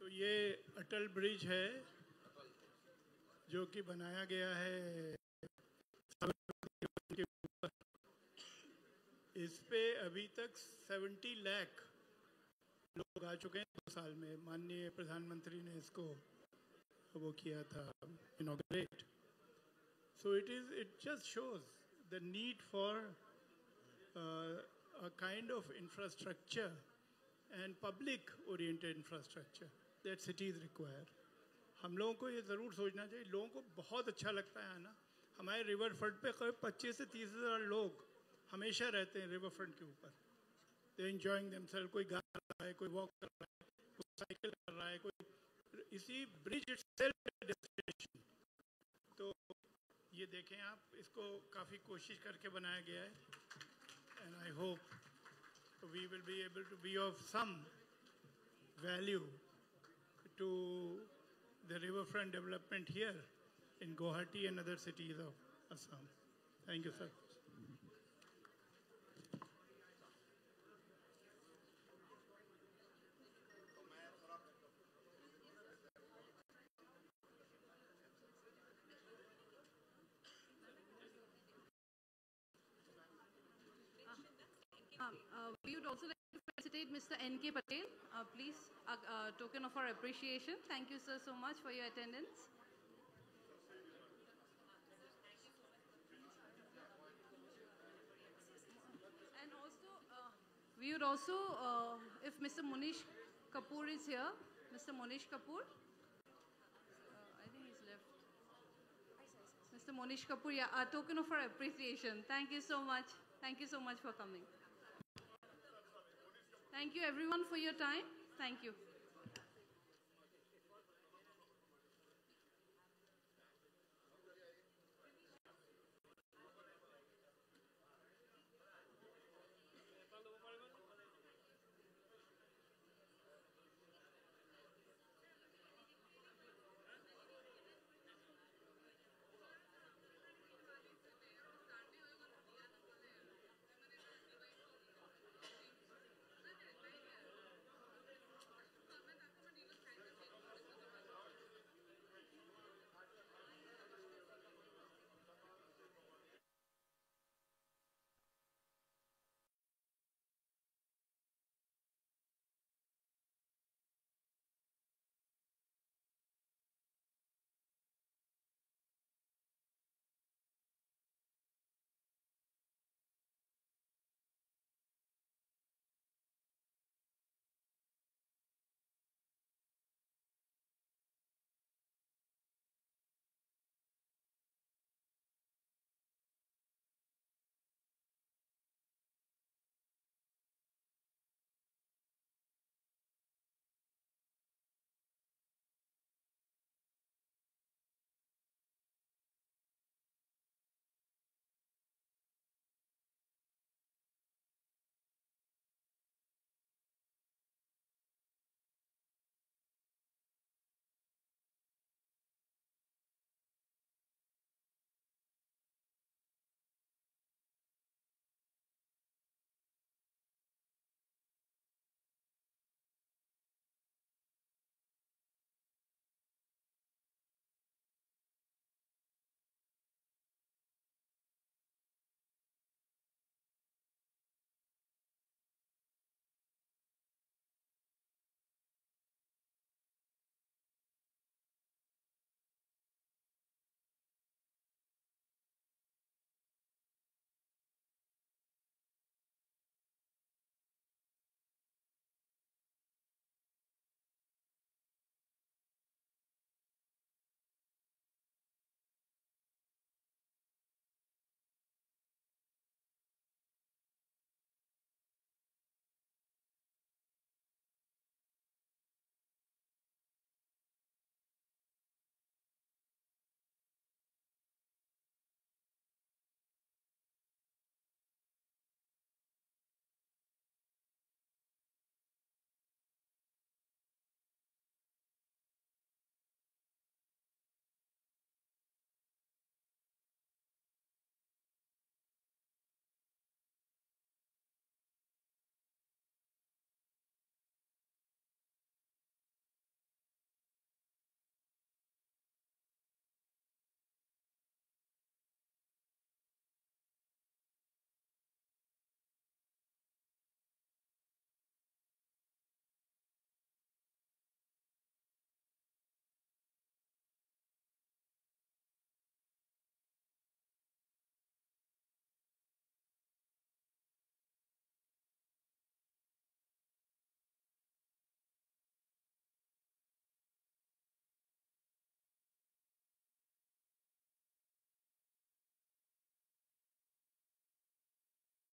तो ये अटल ब्रिज है जो कि बनाया गया है के ऊपर. इस पे अभी तक 70 लाख लोग आ चुके हैं 2 साल में. माननीय प्रधानमंत्री ने इसको वो किया था inaugurate. So it just shows the need for a kind of infrastructure and public oriented infrastructure that cities require. हम लोगों को ये ज़रूर सोचना चाहिए. लोगों को बहुत अच्छा लगता है ना, हमारे रिवर फ्रंट पे करीब 25 से 30 हज़ार लोग हमेशा रहते हैं रिवर फ्रंट के ऊपर. दे एंजॉइंग देमसेल्फ. कोई गा रहा है, कोई वॉक कर रहा है, कोई साइकिल कर रहा है, कोई इसी ब्रिज इटसेल्फ डेस्टिनेशन. तो ये देखें आप, इसको काफ़ी कोशिश करके बनाया गया है. And I hope we will be able to be of some value to the riverfront development here in Guwahati and other cities of Assam. Thank you, sir. We would also like to felicitate Mr. N.K. Patel. Please, a token of our appreciation. Thank you, sir, so much for your attendance. And also, we would also, if Mr. Monish Kapoor is here, Mr. Monish Kapoor. I think he's left. Mr. Monish Kapoor, yeah, a token of our appreciation. Thank you so much. Thank you so much for coming. Thank you everyone for your time. Thank you.